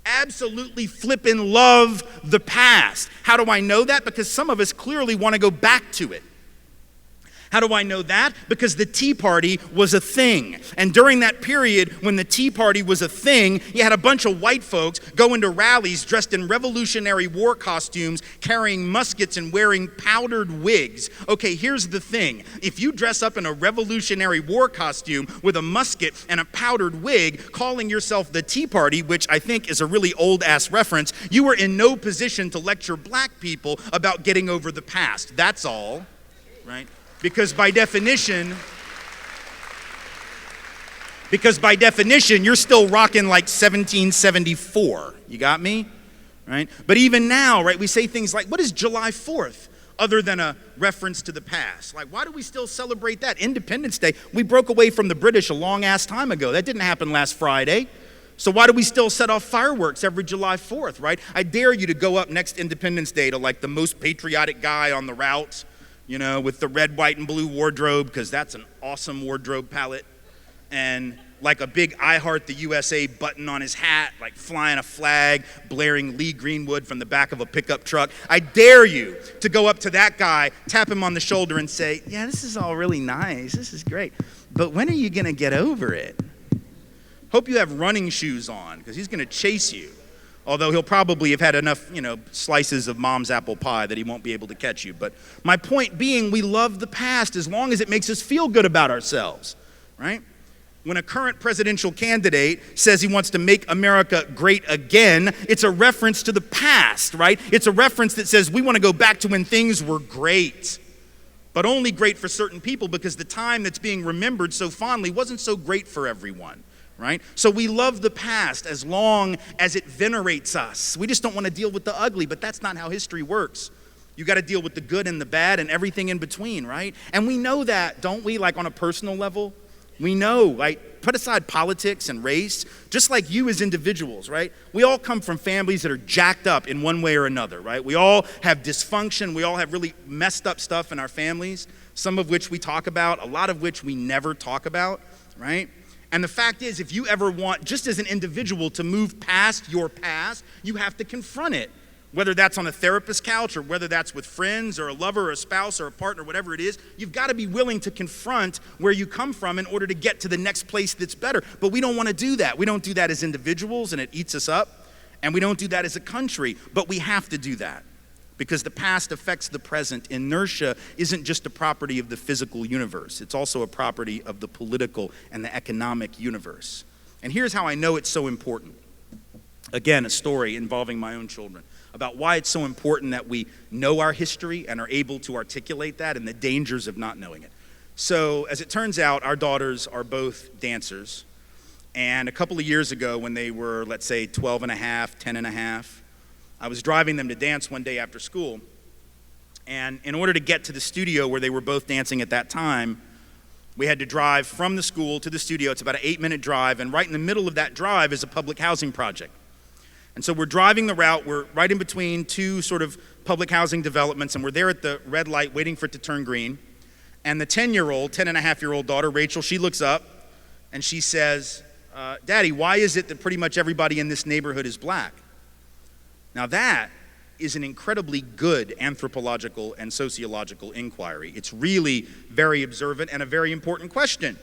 Absolutely flippin' love the past. How do I know that? Because some of us clearly want to go back to it. How do I know that? Because the Tea Party was a thing. And during that period when the Tea Party was a thing, you had a bunch of white folks go into rallies dressed in Revolutionary War costumes, carrying muskets and wearing powdered wigs. Okay, here's the thing. If you dress up in a Revolutionary War costume with a musket and a powdered wig, calling yourself the Tea Party, which I think is a really old-ass reference, you were in no position to lecture black people about getting over the past. That's all, right? Because by definition, you're still rocking like 1774. You got me? Right? But even now, right, we say things like, what is July 4th other than a reference to the past? Like, why do we still celebrate that? Independence Day, we broke away from the British a long ass time ago. That didn't happen last Friday. So why do we still set off fireworks every July 4th, right? I dare you to go up next Independence Day to like the most patriotic guy on the route, you know, with the red, white, and blue wardrobe, because that's an awesome wardrobe palette, and like a big I Heart the USA button on his hat, like flying a flag, blaring Lee Greenwood from the back of a pickup truck. I dare you to go up to that guy, tap him on the shoulder, and say, yeah, this is all really nice, this is great, but when are you going to get over it? Hope you have running shoes on, because he's going to chase you. Although he'll probably have had enough, slices of mom's apple pie that he won't be able to catch you. But my point being, we love the past as long as it makes us feel good about ourselves, right? When a current presidential candidate says he wants to make America great again, it's a reference to the past, right? It's a reference that says we want to go back to when things were great, but only great for certain people, because the time that's being remembered so fondly wasn't so great for everyone. Right? So we love the past as long as it venerates us. We just don't want to deal with the ugly, but that's not how history works. You got to deal with the good and the bad and everything in between, right? And we know that, don't we? Like on a personal level, we know, like, put aside politics and race, just like you as individuals, right? We all come from families that are jacked up in one way or another, right? We all have dysfunction. We all have really messed up stuff in our families, some of which we talk about, a lot of which we never talk about, right? And the fact is, if you ever want, just as an individual, to move past your past, you have to confront it. Whether that's on a therapist's couch, or whether that's with friends or a lover or a spouse or a partner, whatever it is, you've got to be willing to confront where you come from in order to get to the next place that's better. But we don't want to do that. We don't do that as individuals, and it eats us up. And we don't do that as a country, but we have to do that. Because the past affects the present. Inertia isn't just a property of the physical universe. It's also a property of the political and the economic universe. And here's how I know it's so important. Again, a story involving my own children about why it's so important that we know our history and are able to articulate that, and the dangers of not knowing it. So, as it turns out, our daughters are both dancers. And a couple of years ago, when they were, let's say, 12 and a half, 10 and a half, I was driving them to dance one day after school, and in order to get to the studio where they were both dancing at that time, we had to drive from the school to the studio. It's about an 8-minute drive, and right in the middle of that drive is a public housing project. And so we're driving the route, we're right in between two sort of public housing developments, and we're there at the red light waiting for it to turn green, and the 10-and-a-half-year-old daughter, Rachel, she looks up, and she says, Daddy, why is it that pretty much everybody in this neighborhood is black? Now that is an incredibly good anthropological and sociological inquiry. It's really very observant and a very important question.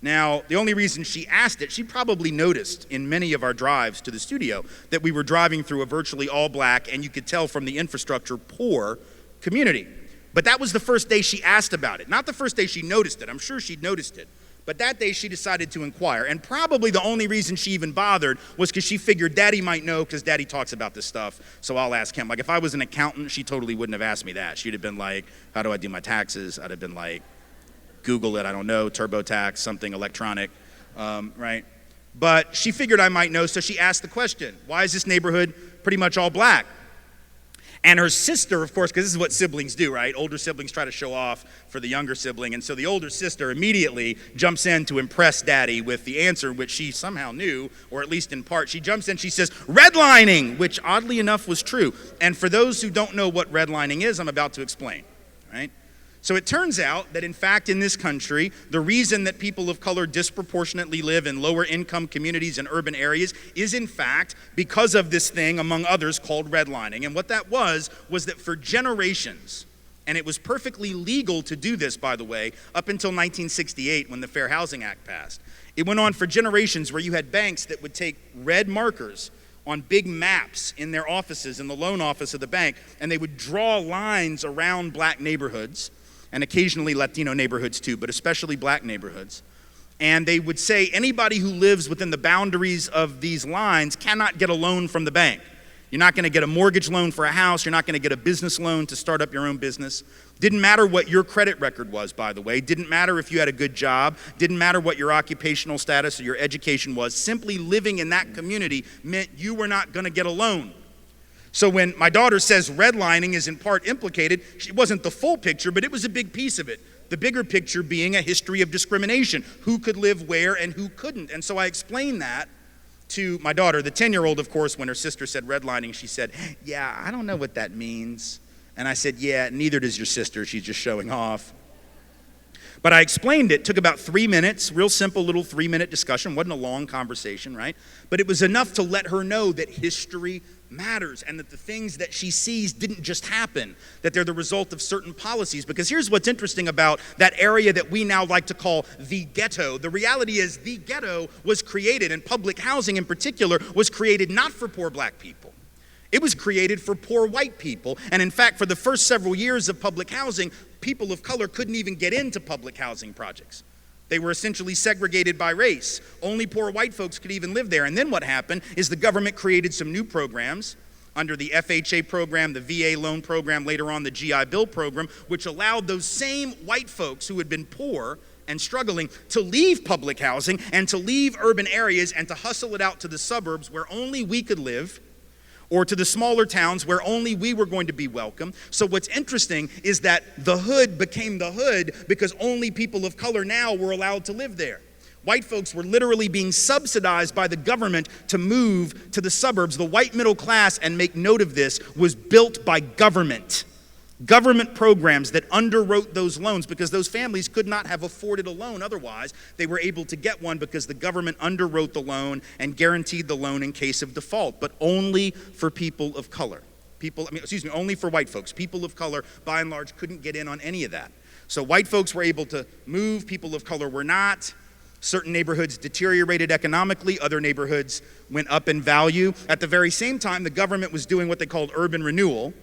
Now, the only reason she asked it, she probably noticed in many of our drives to the studio that we were driving through a virtually all black, and you could tell from the infrastructure, poor community. But that was the first day she asked about it. Not the first day she noticed it. I'm sure she'd noticed it. But that day she decided to inquire. And probably the only reason she even bothered was because she figured Daddy might know, because Daddy talks about this stuff, so I'll ask him. Like if I was an accountant, she totally wouldn't have asked me that. She'd have been like, how do I do my taxes? I'd have been like, Google it, I don't know, TurboTax, something electronic, right? But she figured I might know, so she asked the question, why is this neighborhood pretty much all black? And her sister, of course, because this is what siblings do, right? Older siblings try to show off for the younger sibling. And so the older sister immediately jumps in to impress daddy with the answer, which she somehow knew, or at least in part. She jumps in, she says, redlining, which oddly enough was true. And for those who don't know what redlining is, I'm about to explain, right? So it turns out that, in fact, in this country, the reason that people of color disproportionately live in lower income communities and urban areas is, in fact, because of this thing, among others, called redlining. And what that was that for generations, and it was perfectly legal to do this, by the way, up until 1968 when the Fair Housing Act passed. It went on for generations where you had banks that would take red markers on big maps in their offices, in the loan office of the bank, and they would draw lines around black neighborhoods, and occasionally Latino neighborhoods too, but especially black neighborhoods. And they would say anybody who lives within the boundaries of these lines cannot get a loan from the bank. You're not going to get a mortgage loan for a house. You're not going to get a business loan to start up your own business. Didn't matter what your credit record was, by the way. Didn't matter if you had a good job. Didn't matter what your occupational status or your education was. Simply living in that community meant you were not going to get a loan. So when my daughter says redlining is in part implicated, it wasn't the full picture, but it was a big piece of it. The bigger picture being a history of discrimination, who could live where and who couldn't. And so I explained that to my daughter, the 10-year-old, of course. When her sister said redlining, she said, yeah, I don't know what that means. And I said, yeah, neither does your sister. She's just showing off. But I explained it, took about 3 minutes, real simple little 3-minute discussion. Wasn't a long conversation, right? But it was enough to let her know that history matters and that the things that she sees didn't just happen, that they're the result of certain policies. Because here's what's interesting about that area that we now like to call the ghetto. The reality is the ghetto was created, and public housing in particular was created not for poor black people. It was created for poor white people. And in fact, for the first several years of public housing, people of color couldn't even get into public housing projects. They were essentially segregated by race. Only poor white folks could even live there. And then what happened is the government created some new programs under the FHA program, the VA loan program, later on the GI Bill program, which allowed those same white folks who had been poor and struggling to leave public housing and to leave urban areas and to hustle it out to the suburbs where only we could live, or to the smaller towns where only we were going to be welcome. So what's interesting is that the hood became the hood because only people of color now were allowed to live there. White folks were literally being subsidized by the government to move to the suburbs. The white middle class, and make note of this, was built by government. Government programs that underwrote those loans because those families could not have afforded a loan otherwise. They were able to get one because the government underwrote the loan and guaranteed the loan in case of default, but only for people of color. Only for white folks. People of color, by and large, couldn't get in on any of that. So white folks were able to move, people of color were not. Certain neighborhoods deteriorated economically, other neighborhoods went up in value. At the very same time, the government was doing what they called urban renewal,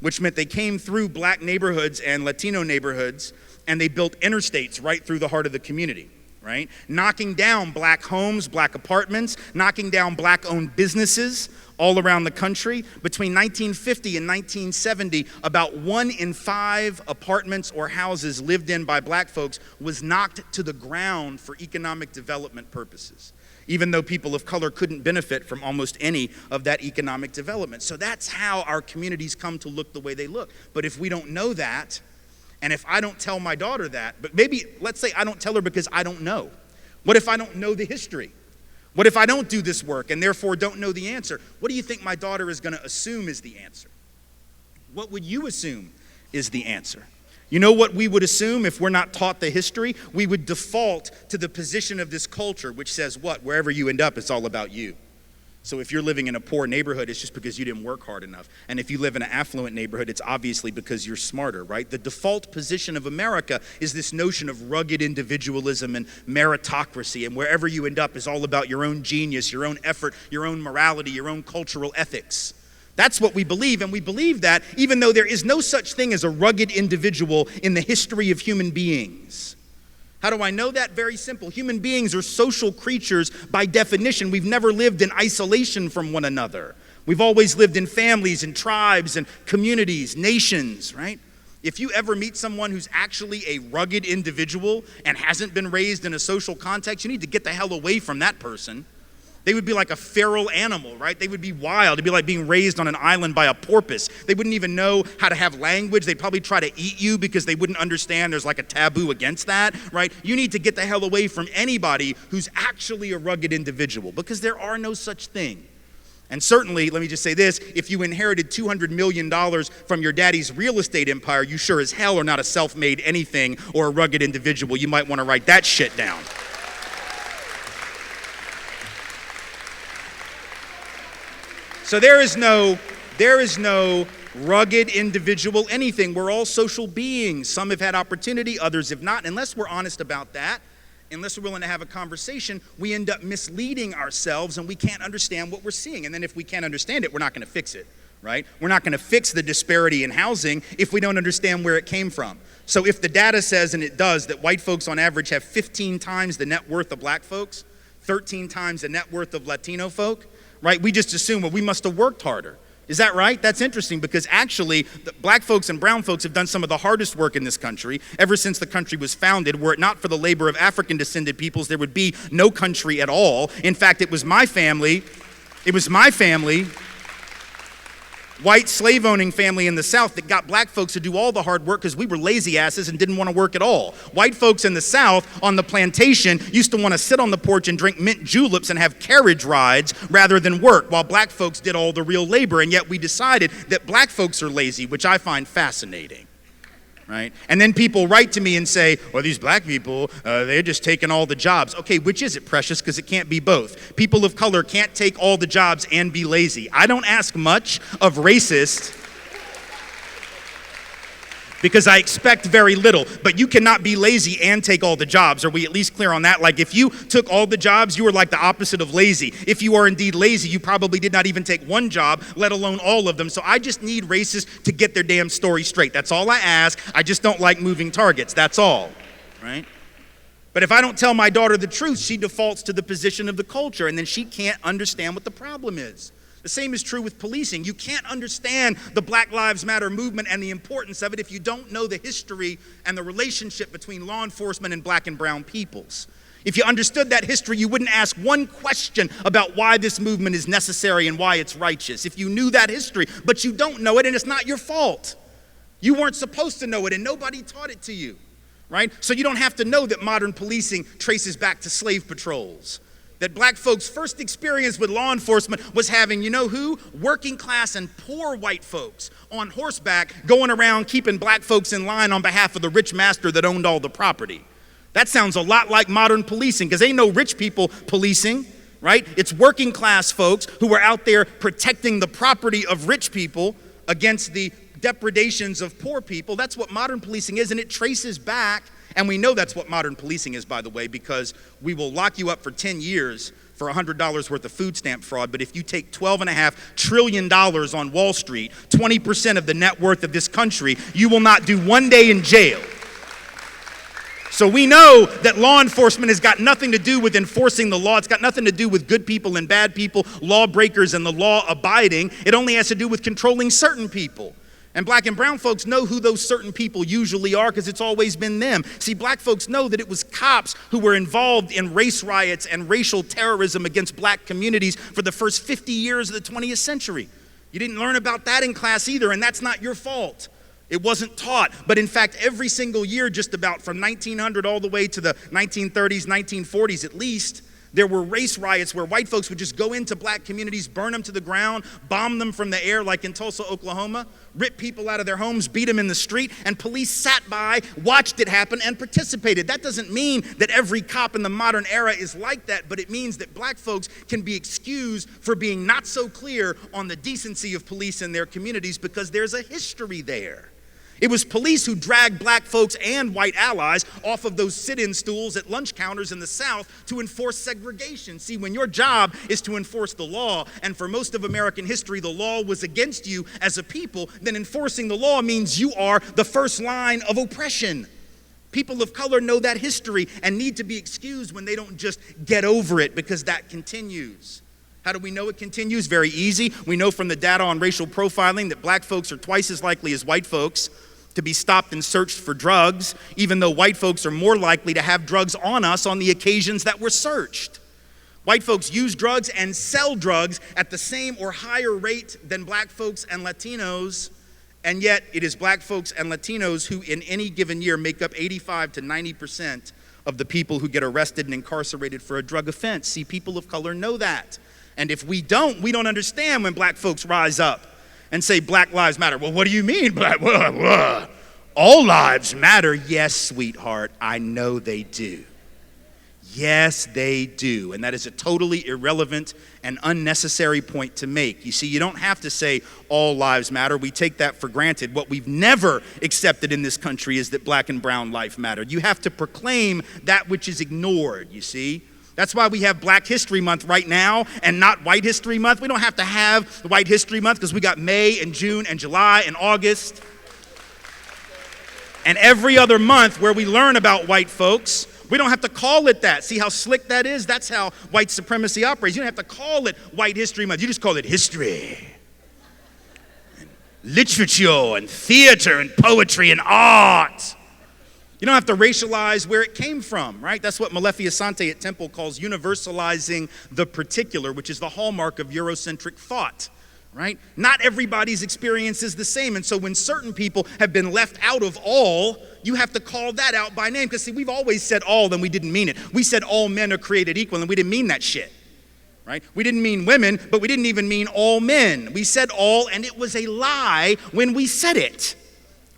which meant they came through black neighborhoods and Latino neighborhoods, and they built interstates right through the heart of the community, right? Knocking down black homes, black apartments, knocking down black-owned businesses all around the country. Between 1950 and 1970, about 1 in 5 apartments or houses lived in by black folks was knocked to the ground for economic development purposes, even though people of color couldn't benefit from almost any of that economic development. So that's how our communities come to look the way they look. But if we don't know that, and if I don't tell my daughter that, but maybe, let's say I don't tell her because I don't know. What if I don't know the history? What if I don't do this work and therefore don't know the answer? What do you think my daughter is going to assume is the answer? What would you assume is the answer? You know what we would assume if we're not taught the history? We would default to the position of this culture, which says what? Wherever you end up, it's all about you. So if you're living in a poor neighborhood, it's just because you didn't work hard enough. And if you live in an affluent neighborhood, it's obviously because you're smarter, right? The default position of America is this notion of rugged individualism and meritocracy, and wherever you end up is all about your own genius, your own effort, your own morality, your own cultural ethics. That's what we believe, and we believe that even though there is no such thing as a rugged individual in the history of human beings. How do I know that? Very simple. Human beings are social creatures by definition. We've never lived in isolation from one another. We've always lived in families and tribes and communities, nations, right? If you ever meet someone who's actually a rugged individual and hasn't been raised in a social context, you need to get the hell away from that person. They would be like a feral animal, right? They would be wild. It'd be like being raised on an island by a porpoise. They wouldn't even know how to have language. They'd probably try to eat you because they wouldn't understand there's like a taboo against that, right? You need to get the hell away from anybody who's actually a rugged individual, because there are no such thing. And certainly, let me just say this, if you inherited $200 million from your daddy's real estate empire, you sure as hell are not a self-made anything or a rugged individual. You might want to write that shit down. So there is no rugged individual anything. We're all social beings. Some have had opportunity, others have not. Unless we're honest about that, unless we're willing to have a conversation, we end up misleading ourselves and we can't understand what we're seeing. And then if we can't understand it, we're not going to fix it, right? We're not going to fix the disparity in housing if we don't understand where it came from. So if the data says, and it does, that white folks on average have 15 times the net worth of black folks, 13 times the net worth of Latino folk, right? We just assume, well, we must have worked harder. Is that right? That's interesting, because actually the black folks and brown folks have done some of the hardest work in this country ever since the country was founded. Were it not for the labor of African descended peoples, there would be no country at all. In fact, it was my family, white slave-owning family in the South, that got black folks to do all the hard work because we were lazy asses and didn't want to work at all. White folks in the South on the plantation used to want to sit on the porch and drink mint juleps and have carriage rides rather than work, while black folks did all the real labor. And yet we decided that black folks are lazy, which I find fascinating. Right? And then people write to me and say, well, these black people, they're just taking all the jobs. Okay, which is it, precious? Because it can't be both. People of color can't take all the jobs and be lazy. I don't ask much of racists because I expect very little. But you cannot be lazy and take all the jobs. Are we at least clear on that? Like, if you took all the jobs, you were like the opposite of lazy. If you are indeed lazy, you probably did not even take one job, let alone all of them. So I just need racists to get their damn story straight. That's all I ask. I just don't like moving targets. That's all, right? But if I don't tell my daughter the truth, she defaults to the position of the culture, and then she can't understand what the problem is. The same is true with policing. You can't understand the Black Lives Matter movement and the importance of it if you don't know the history and the relationship between law enforcement and black and brown peoples. If you understood that history, you wouldn't ask one question about why this movement is necessary and why it's righteous. If you knew that history, but you don't know it, and it's not your fault. You weren't supposed to know it, and nobody taught it to you, right? So you don't have to know that modern policing traces back to slave patrols. That black folks' first experience with law enforcement was having, you know who? Working class and poor white folks on horseback going around keeping black folks in line on behalf of the rich master that owned all the property. That sounds a lot like modern policing, because ain't no rich people policing, right? It's working class folks who are out there protecting the property of rich people against the depredations of poor people. That's what modern policing is, and it traces back. And we know that's what modern policing is, by the way, because we will lock you up for 10 years for $100 worth of food stamp fraud. But if you take $12.5 trillion on Wall Street, 20% of the net worth of this country, you will not do 1 day in jail. So we know that law enforcement has got nothing to do with enforcing the law. It's got nothing to do with good people and bad people, lawbreakers and the law abiding. It only has to do with controlling certain people. And black and brown folks know who those certain people usually are, because it's always been them. See, black folks know that it was cops who were involved in race riots and racial terrorism against black communities for the first 50 years of the 20th century. You didn't learn about that in class either, and that's not your fault. It wasn't taught. But in fact, every single year, just about from 1900 all the way to the 1930s, 1940s at least, there were race riots where white folks would just go into black communities, burn them to the ground, bomb them from the air like in Tulsa, Oklahoma, rip people out of their homes, beat them in the street, and police sat by, watched it happen, and participated. That doesn't mean that every cop in the modern era is like that, but it means that black folks can be excused for being not so clear on the decency of police in their communities because there's a history there. It was police who dragged black folks and white allies off of those sit-in stools at lunch counters in the South to enforce segregation. See, when your job is to enforce the law, and for most of American history the law was against you as a people, then enforcing the law means you are the first line of oppression. People of color know that history and need to be excused when they don't just get over it, because that continues. How do we know it continues? Very easy. We know from the data on racial profiling that black folks are twice as likely as white folks to be stopped and searched for drugs, even though white folks are more likely to have drugs on us on the occasions that we're searched. White folks use drugs and sell drugs at the same or higher rate than black folks and Latinos, and yet it is black folks and Latinos who in any given year make up 85 to 90% of the people who get arrested and incarcerated for a drug offense. See, people of color know that. And if we don't understand when black folks rise up and say Black Lives Matter. Well, what do you mean? All lives matter. Yes, sweetheart, I know they do. Yes, they do. And that is a totally irrelevant and unnecessary point to make. You see, you don't have to say all lives matter. We take that for granted. What we've never accepted in this country is that black and brown life matter. You have to proclaim that which is ignored, you see. That's why we have Black History Month right now and not White History Month. We don't have to have the White History Month because we got May and June and July and August. And every other month where we learn about white folks, we don't have to call it that. See how slick that is? That's how white supremacy operates. You don't have to call it White History Month. You just call it history, and literature, and theater, and poetry, and art. You don't have to racialize where it came from, right? That's what Malefi Asante at Temple calls universalizing the particular, which is the hallmark of Eurocentric thought. Right? Not everybody's experience is the same. And so when certain people have been left out of all, you have to call that out by name. Because see, we've always said all, then we didn't mean it. We said all men are created equal, and we didn't mean that shit. Right? We didn't mean women, but we didn't even mean all men. We said all, and it was a lie when we said it.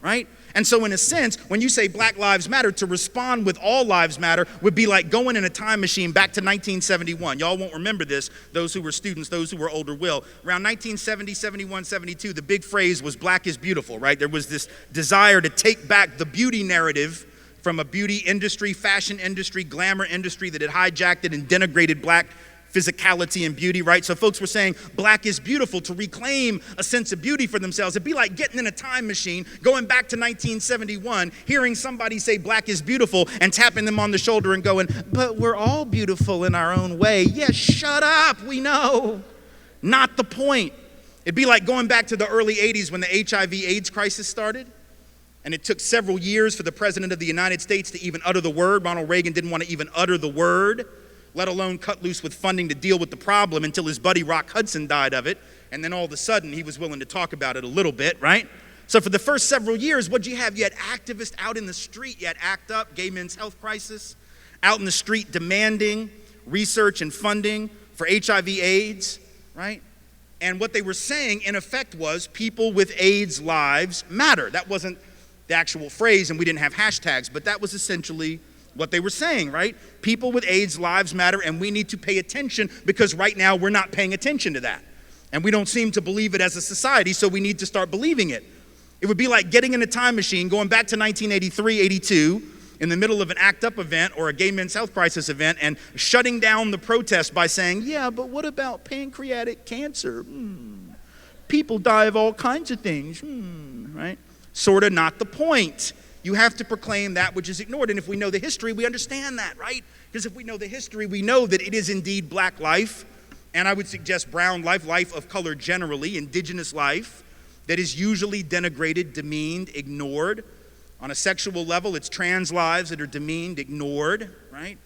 Right? And so in a sense, when you say Black Lives Matter, to respond with all lives matter would be like going in a time machine back to 1971. Y'all won't remember this, those who were students, those who were older will. Around 1970, 71, 72, the big phrase was black is beautiful, right? There was this desire to take back the beauty narrative from a beauty industry, fashion industry, glamour industry that had hijacked it and denigrated black physicality and beauty, right? So folks were saying black is beautiful to reclaim a sense of beauty for themselves. It'd be like getting in a time machine, going back to 1971, hearing somebody say black is beautiful and tapping them on the shoulder and going, but we're all beautiful in our own way. Yes, shut up, we know. Not the point. It'd be like going back to the early 80s when the HIV/AIDS crisis started. And it took several years for the president of the United States to even utter the word. Ronald Reagan didn't want to even utter the word, let alone cut loose with funding to deal with the problem until his buddy Rock Hudson died of it. And then all of a sudden, he was willing to talk about it a little bit, right? So for the first several years, what'd you have? You had activists out in the street. You had ACT UP, gay men's health crisis, out in the street demanding research and funding for HIV/AIDS, right? And what they were saying, in effect, was people with AIDS lives matter. That wasn't the actual phrase, and we didn't have hashtags, but that was essentially what they were saying, right? People with AIDS lives matter, and we need to pay attention because right now we're not paying attention to that. And we don't seem to believe it as a society, so we need to start believing it. It would be like getting in a time machine, going back to 1983, 82, in the middle of an ACT UP event or a gay men's health crisis event and shutting down the protest by saying, yeah, but what about pancreatic cancer? People die of all kinds of things, right? Sort of not the point. You have to proclaim that which is ignored. And if we know the history, we understand that, right? Because if we know the history, we know that it is indeed black life, and I would suggest brown life, life of color generally, indigenous life, that is usually denigrated, demeaned, ignored. On a sexual level, it's trans lives that are demeaned, ignored, right?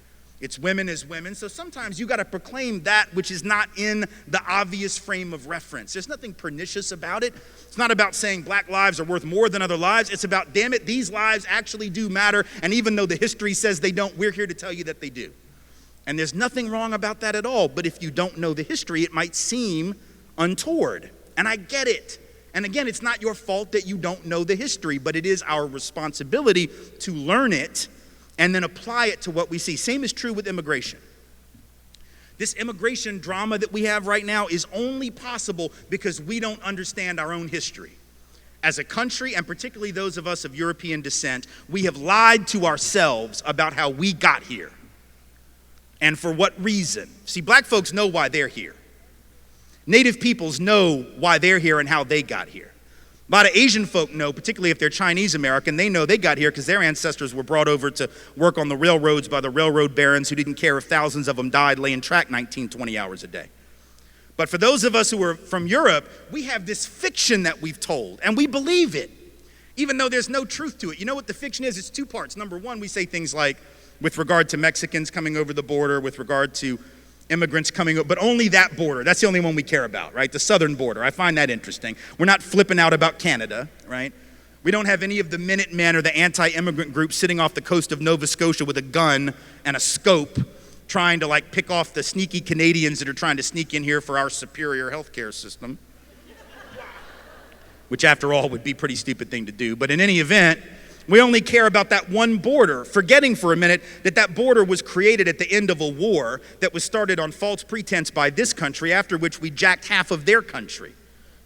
It's women as women. So sometimes you got to proclaim that which is not in the obvious frame of reference. There's nothing pernicious about it. It's not about saying black lives are worth more than other lives. It's about, damn it, these lives actually do matter. And even though the history says they don't, we're here to tell you that they do. And there's nothing wrong about that at all. But if you don't know the history, it might seem untoward. And I get it. And again, it's not your fault that you don't know the history, but it is our responsibility to learn it and then apply it to what we see. Same is true with immigration. This immigration drama that we have right now is only possible because we don't understand our own history. As a country, and particularly those of us of European descent, we have lied to ourselves about how we got here and for what reason. See, black folks know why they're here. Native peoples know why they're here and how they got here. A lot of Asian folk know, particularly if they're Chinese American, they know they got here because their ancestors were brought over to work on the railroads by the railroad barons who didn't care if thousands of them died laying track 19, 20 hours a day. But for those of us who are from Europe, we have this fiction that we've told, and we believe it, even though there's no truth to it. You know what the fiction is? It's two parts. Number one, we say things like, with regard to Mexicans coming over the border, with regard to immigrants coming over, but only that border. That's the only one we care about, right? The southern border. I find that interesting. We're not flipping out about Canada, right? We don't have any of the Minutemen or the anti-immigrant groups sitting off the coast of Nova Scotia with a gun and a scope trying to like pick off the sneaky Canadians that are trying to sneak in here for our superior healthcare system. Which after all would be a pretty stupid thing to do. But in any event, we only care about that one border, forgetting for a minute that that border was created at the end of a war that was started on false pretense by this country, after which we jacked half of their country.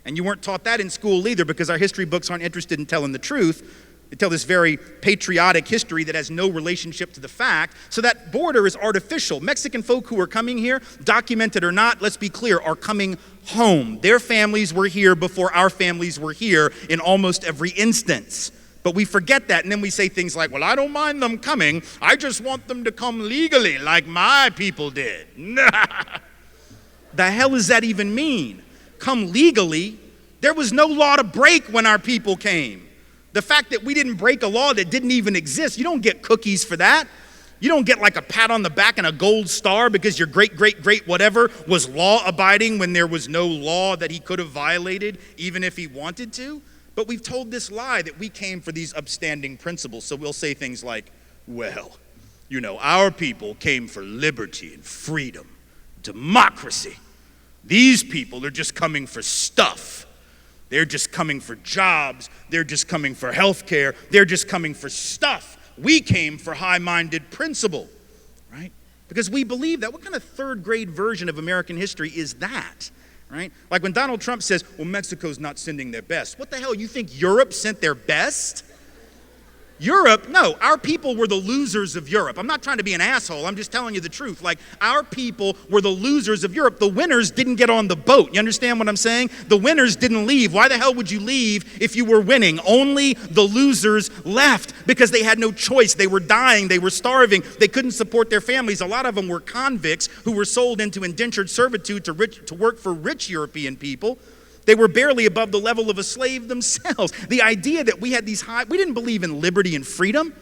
And you weren't taught that in school either, because our history books aren't interested in telling the truth. They tell this very patriotic history that has no relationship to the fact. So that border is artificial. Mexican folk who are coming here, documented or not, let's be clear, are coming home. Their families were here before our families were here in almost every instance. But we forget that, and then we say things like, well, I don't mind them coming. I just want them to come legally like my people did. The hell does that even mean? Come legally? There was no law to break when our people came. The fact that we didn't break a law that didn't even exist, you don't get cookies for that. You don't get like a pat on the back and a gold star because your great whatever was law-abiding when there was no law that he could have violated, even if he wanted to. But we've told this lie that we came for these upstanding principles. So we'll say things like, well, you know, our people came for liberty and freedom, democracy. These people are just coming for stuff. They're just coming for jobs. They're just coming for health care. They're just coming for stuff. We came for high-minded principle, right? Because we believe that. What kind of third-grade version of American history is that, right? Like when Donald Trump says, well, Mexico's not sending their best. What the hell, you think Europe sent their best? Europe, no, our people were the losers of Europe. I'm not trying to be an asshole, I'm just telling you the truth. Like, our people were the losers of Europe. The winners didn't get on the boat. You understand what I'm saying? The winners didn't leave. Why the hell would you leave if you were winning? Only the losers left because they had no choice. They were dying, they were starving, they couldn't support their families. A lot of them were convicts who were sold into indentured servitude to work for rich European people. They were barely above the level of a slave themselves. The idea that we had we didn't believe in liberty and freedom.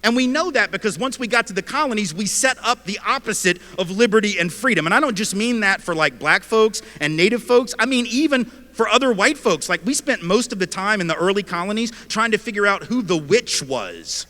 And we know that because once we got to the colonies, we set up the opposite of liberty and freedom. And I don't just mean that for like black folks and native folks. I mean even for other white folks. Like we spent most of the time in the early colonies trying to figure out who the witch was,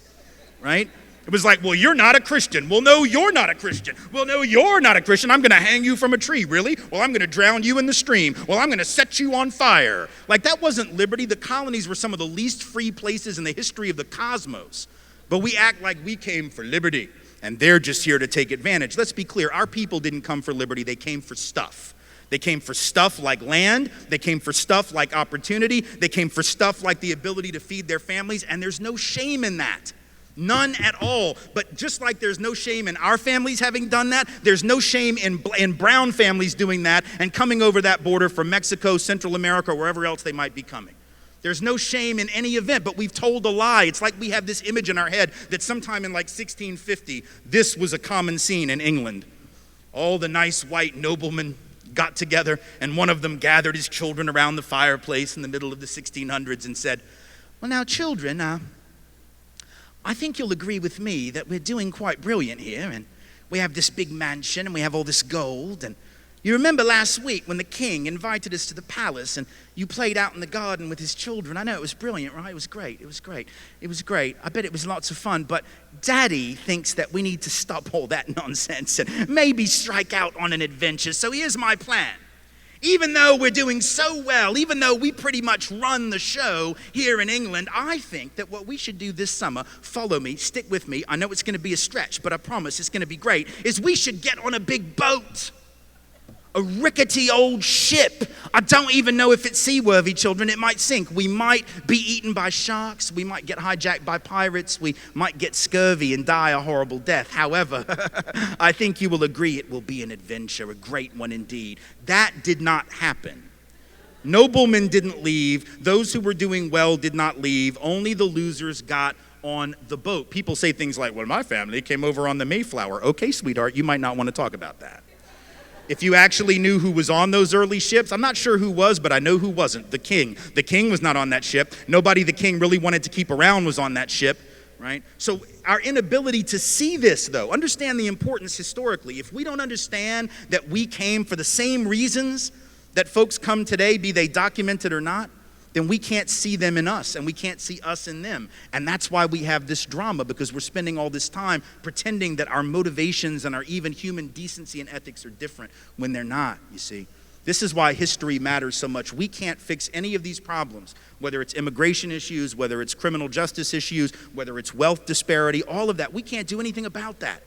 right? It was like, well, you're not a Christian. Well, no, you're not a Christian. Well, no, you're not a Christian. I'm going to hang you from a tree. Really? Well, I'm going to drown you in the stream. Well, I'm going to set you on fire. Like, that wasn't liberty. The colonies were some of the least free places in the history of the cosmos. But we act like we came for liberty, and they're just here to take advantage. Let's be clear. Our people didn't come for liberty. They came for stuff. They came for stuff like land. They came for stuff like opportunity. They came for stuff like the ability to feed their families, and there's no shame in that. None at all. But just like there's no shame in our families having done that, there's no shame in brown families doing that and coming over that border from Mexico, Central America, or wherever else they might be coming. There's no shame in any event, but we've told a lie. It's like we have this image in our head that sometime in like 1650, this was a common scene in England. All the nice white noblemen got together, and one of them gathered his children around the fireplace in the middle of the 1600s and said, well, now, children, I think you'll agree with me that we're doing quite brilliant here, and we have this big mansion, and we have all this gold, and you remember last week when the king invited us to the palace, and you played out in the garden with his children. I know, it was brilliant, right? It was great, it was great, it was great. I bet it was lots of fun, but Daddy thinks that we need to stop all that nonsense and maybe strike out on an adventure, so here's my plan. Even though we're doing so well, even though we pretty much run the show here in England, I think that what we should do this summer, follow me, stick with me, I know it's going to be a stretch, but I promise it's going to be great, is we should get on a big boat. A rickety old ship. I don't even know if it's seaworthy, children. It might sink. We might be eaten by sharks. We might get hijacked by pirates. We might get scurvy and die a horrible death. However, I think you will agree it will be an adventure, a great one indeed. That did not happen. Noblemen didn't leave. Those who were doing well did not leave. Only the losers got on the boat. People say things like, well, my family came over on the Mayflower. Okay, sweetheart, you might not want to talk about that. If you actually knew who was on those early ships, I'm not sure who was, but I know who wasn't. The king. The king was not on that ship. Nobody the king really wanted to keep around was on that ship. right? So our inability to see this, though, understand the importance historically. If we don't understand that we came for the same reasons that folks come today, be they documented or not, then we can't see them in us, and we can't see us in them. And that's why we have this drama, because we're spending all this time pretending that our motivations and our even human decency and ethics are different when they're not, you see. This is why history matters so much. We can't fix any of these problems, whether it's immigration issues, whether it's criminal justice issues, whether it's wealth disparity, all of that. We can't do anything about that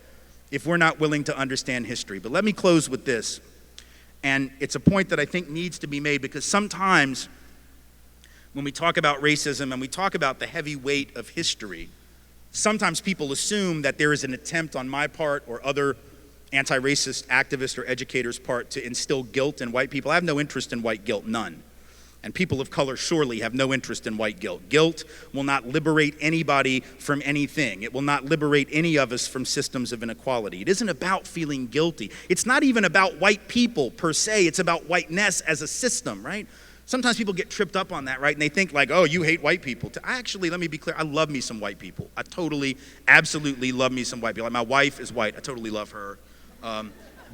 if we're not willing to understand history. But let me close with this. And it's a point that I think needs to be made, because sometimes when we talk about racism and we talk about the heavy weight of history, sometimes people assume that there is an attempt on my part or other anti-racist activists or educators' part to instill guilt in white people. I have no interest in white guilt, none. And people of color surely have no interest in white guilt. Guilt will not liberate anybody from anything. It will not liberate any of us from systems of inequality. It isn't about feeling guilty. It's not even about white people per se. It's about whiteness as a system, right? Sometimes people get tripped up on that, right? And they think like, oh, you hate white people. Actually, let me be clear, I love me some white people. I totally, absolutely love me some white people. Like, my wife is white. I totally love her.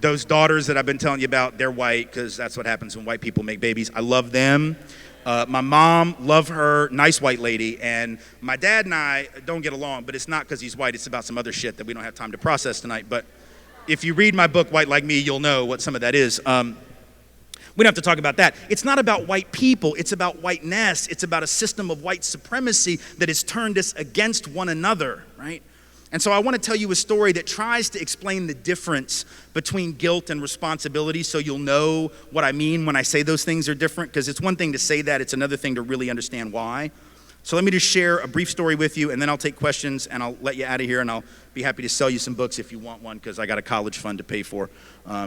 Those daughters that I've been telling you about, they're white, because that's what happens when white people make babies. I love them. My mom, love her, nice white lady. And my dad and I don't get along, but it's not because he's white. It's about some other shit that we don't have time to process tonight. But if you read my book, White Like Me, you'll know what some of that is. We don't have to talk about that. It's not about white people. It's about whiteness. It's about a system of white supremacy that has turned us against one another, right? And so I want to tell you a story that tries to explain the difference between guilt and responsibility, so you'll know what I mean when I say those things are different, because it's one thing to say that, it's another thing to really understand why. So let me just share a brief story with you, and then I'll take questions, and I'll let you out of here, and I'll be happy to sell you some books if you want one, because I got a college fund to pay for.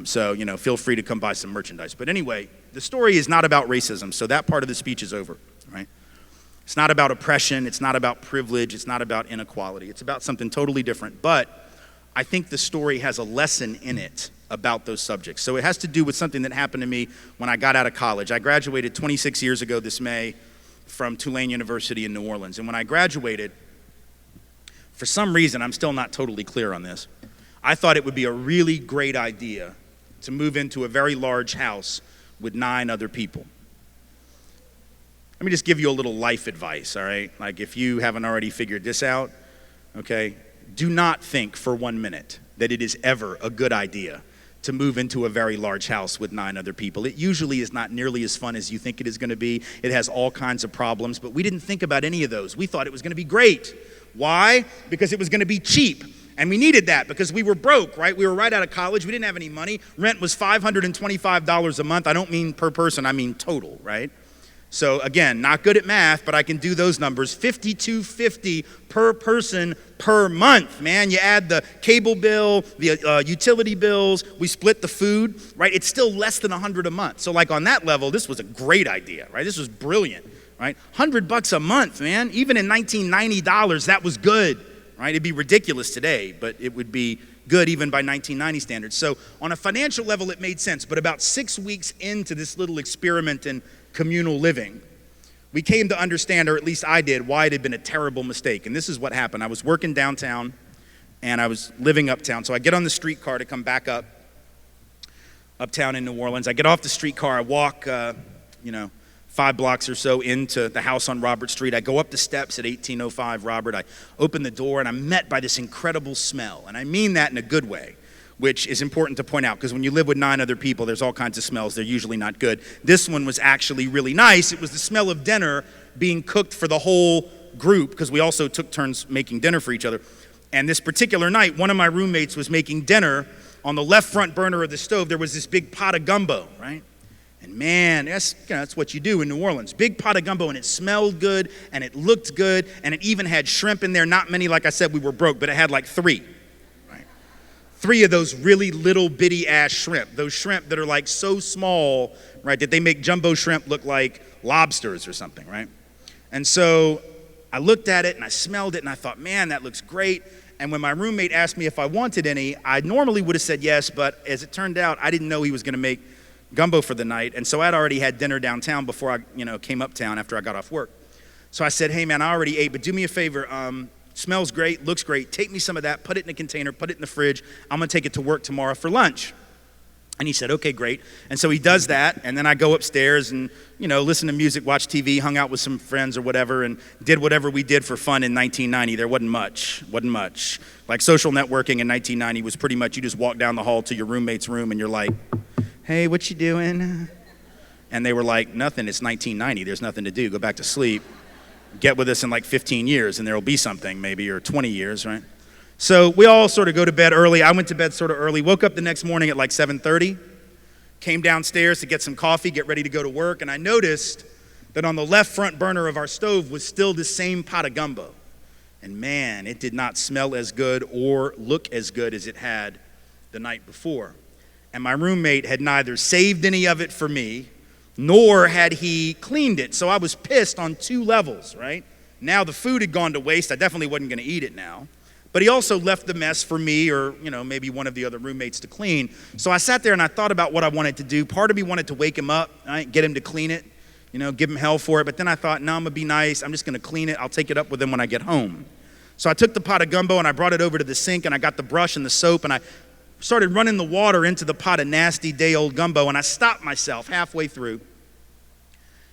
So, feel free to come buy some merchandise. But anyway, the story is not about racism, so that part of the speech is over, right? It's not about oppression, it's not about privilege, it's not about inequality. It's about something totally different. But I think the story has a lesson in it about those subjects. So it has to do with something that happened to me when I got out of college. I graduated 26 years ago this May from Tulane University in New Orleans. And when I graduated, for some reason, I'm still not totally clear on this, I thought it would be a really great idea to move into a very large house with 9 other people. Let me just give you a little life advice, all right? Like, if you haven't already figured this out, okay, do not think for 1 minute that it is ever a good idea to move into a very large house with 9 other people. It usually is not nearly as fun as you think it is going to be. It has all kinds of problems, but we didn't think about any of those. We thought it was going to be great. Why? Because it was going to be cheap. And we needed that because we were broke, right? We were right out of college. We didn't have any money. Rent was $525 a month. I don't mean per person, I mean total, right? So again, not good at math, but I can do those numbers. $52.50 per person per month, man. You add the cable bill, the utility bills, we split the food, right? It's still less than $100 a month. So like on that level, this was a great idea, right? This was brilliant, right? $100 a month, man. Even in 1990 dollars, that was good, right? It'd be ridiculous today, but it would be good even by 1990 standards. So on a financial level, it made sense. But about 6 weeks into this little experiment in communal living, we came to understand, or at least I did, why it had been a terrible mistake. And this is what happened. I was working downtown and I was living uptown. So I get on the streetcar to come back uptown in New Orleans. I get off the streetcar, I walk, 5 blocks or so into the house on Robert Street. I go up the steps at 1805 Robert. I open the door and I'm met by this incredible smell. And I mean that in a good way, which is important to point out, because when you live with 9 other people, there's all kinds of smells. They're usually not good. This one was actually really nice. It was the smell of dinner being cooked for the whole group, because we also took turns making dinner for each other. And this particular night, one of my roommates was making dinner. On the left front burner of the stove, there was this big pot of gumbo, right? And man, that's what you do in New Orleans. Big pot of gumbo, and it smelled good, and it looked good, and it even had shrimp in there. Not many, like I said, we were broke, but it had like 3. 3 of those really little bitty ass shrimp, those shrimp that are like so small, right, that they make jumbo shrimp look like lobsters or something, right? And so I looked at it and I smelled it and I thought, man, that looks great. And when my roommate asked me if I wanted any, I normally would have said yes, but as it turned out, I didn't know he was going to make gumbo for the night. And so I'd already had dinner downtown before I, came uptown after I got off work. So I said, hey man, I already ate, but do me a favor, Smells great, looks great. Take me some of that, put it in a container, put it in the fridge. I'm gonna take it to work tomorrow for lunch. And he said, okay, great. And so he does that, and then I go upstairs and, listen to music, watch TV, hung out with some friends or whatever, and did whatever we did for fun in 1990. There wasn't much. Like social networking in 1990 was pretty much you just walk down the hall to your roommate's room and you're like, hey, what you doing? And they were like, nothing, it's 1990, there's nothing to do, go back to sleep. Get with us in like 15 years and there'll be something maybe, or 20 years, right? So we all sort of go to bed early. I went to bed sort of early, woke up the next morning at like 7:30, came downstairs to get some coffee, get ready to go to work, and I noticed that on the left front burner of our stove was still the same pot of gumbo. And man, it did not smell as good or look as good as it had the night before. And my roommate had neither saved any of it for me, nor had he cleaned it. So I was pissed on two levels, right? Now the food had gone to waste. I definitely wasn't going to eat it now. But he also left the mess for me or, maybe one of the other roommates to clean. So I sat there and I thought about what I wanted to do. Part of me wanted to wake him up, right? Get him to clean it, give him hell for it. But then I thought, no, I'm going to be nice. I'm just going to clean it. I'll take it up with him when I get home. So I took the pot of gumbo and I brought it over to the sink and I got the brush and the soap and I started running the water into the pot of nasty day-old gumbo, and I stopped myself halfway through.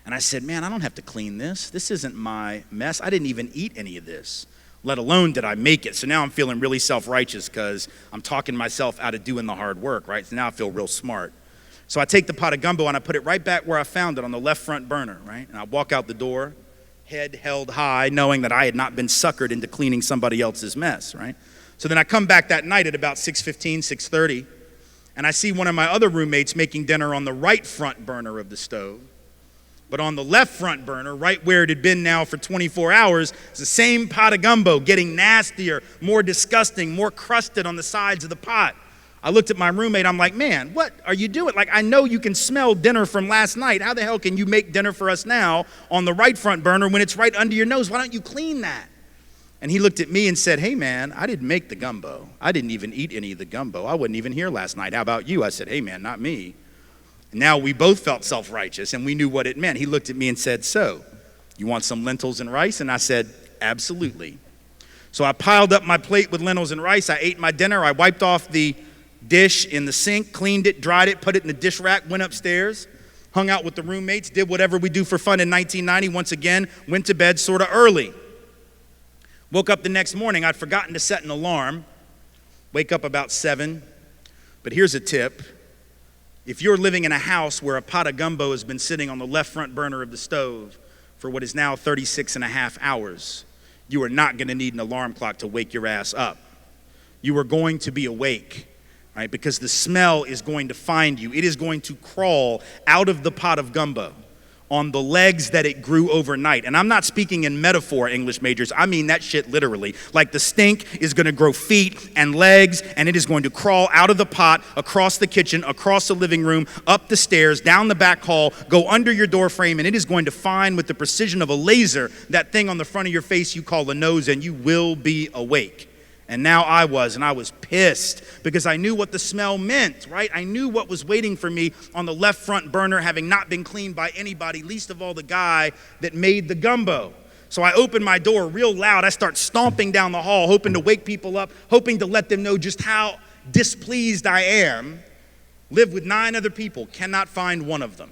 And I said, man, I don't have to clean this. This isn't my mess. I didn't even eat any of this, let alone did I make it. So now I'm feeling really self-righteous because I'm talking myself out of doing the hard work, right? So now I feel real smart. So I take the pot of gumbo and I put it right back where I found it on the left front burner, right? And I walk out the door, head held high, knowing that I had not been suckered into cleaning somebody else's mess, right? So then I come back that night at about 6:15, 6:30, and I see one of my other roommates making dinner on the right front burner of the stove. But on the left front burner, right where it had been now for 24 hours, it's the same pot of gumbo getting nastier, more disgusting, more crusted on the sides of the pot. I looked at my roommate, I'm like, man, what are you doing? Like, I know you can smell dinner from last night. How the hell can you make dinner for us now on the right front burner when it's right under your nose? Why don't you clean that? And he looked at me and said, hey man, I didn't make the gumbo. I didn't even eat any of the gumbo. I wasn't even here last night. How about you? I said, hey man, not me. Now we both felt self-righteous and we knew what it meant. He looked at me and said, so, you want some lentils and rice? And I said, absolutely. So I piled up my plate with lentils and rice. I ate my dinner. I wiped off the dish in the sink, cleaned it, dried it, put it in the dish rack, went upstairs, hung out with the roommates, did whatever we do for fun in 1990. Once again, went to bed sort of early. Woke up the next morning. I'd forgotten to set an alarm. Wake up about 7. But here's a tip. If you're living in a house where a pot of gumbo has been sitting on the left front burner of the stove for what is now 36 and a half hours, you are not going to need an alarm clock to wake your ass up. You are going to be awake, right? Because the smell is going to find you. It is going to crawl out of the pot of gumbo on the legs that it grew overnight. And I'm not speaking in metaphor, English majors. I mean that shit literally. Like the stink is going to grow feet and legs, and it is going to crawl out of the pot, across the kitchen, across the living room, up the stairs, down the back hall, go under your door frame, and it is going to find with the precision of a laser that thing on the front of your face you call the nose, and you will be awake. And now I was pissed because I knew what the smell meant, right? I knew what was waiting for me on the left front burner, having not been cleaned by anybody, least of all the guy that made the gumbo. So I opened my door real loud. I start stomping down the hall, hoping to wake people up, hoping to let them know just how displeased I am. Live with 9 other people, cannot find one of them.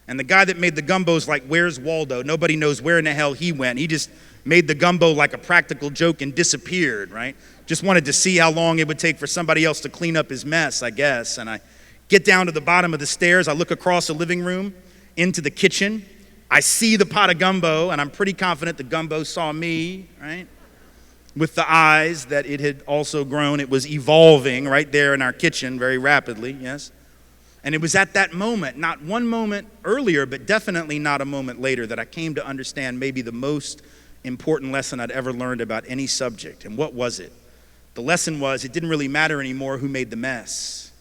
And the guy that made the gumbo's like, where's Waldo? Nobody knows where in the hell he went. He just made the gumbo like a practical joke and disappeared, right? Just wanted to see how long it would take for somebody else to clean up his mess, I guess. And I get down to the bottom of the stairs. I look across the living room into the kitchen. I see the pot of gumbo, and I'm pretty confident the gumbo saw me, right? With the eyes that it had also grown. It was evolving right there in our kitchen very rapidly, yes? And it was at that moment, not one moment earlier, but definitely not a moment later, that I came to understand maybe the most important lesson I'd ever learned about any subject. And what was it? The lesson was it didn't really matter anymore who made the mess.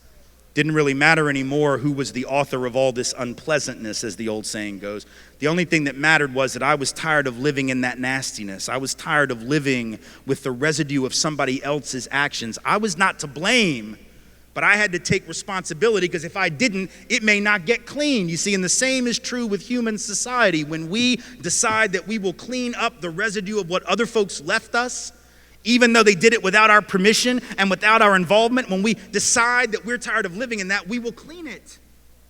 Didn't really matter anymore who was the author of all this unpleasantness, as the old saying goes. The only thing that mattered was that I was tired of living in that nastiness. I was tired of living with the residue of somebody else's actions. I was not to blame, But I had to take responsibility because if I didn't, it may not get clean. You see, and the same is true with human society. When we decide that we will clean up the residue of what other folks left us, even though they did it without our permission and without our involvement, when we decide that we're tired of living in that, we will clean it.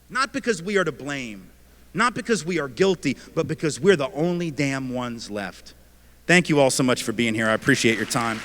Not because we are to blame, not because we are guilty, but because we're the only damn ones left. Thank you all so much for being here. I appreciate your time.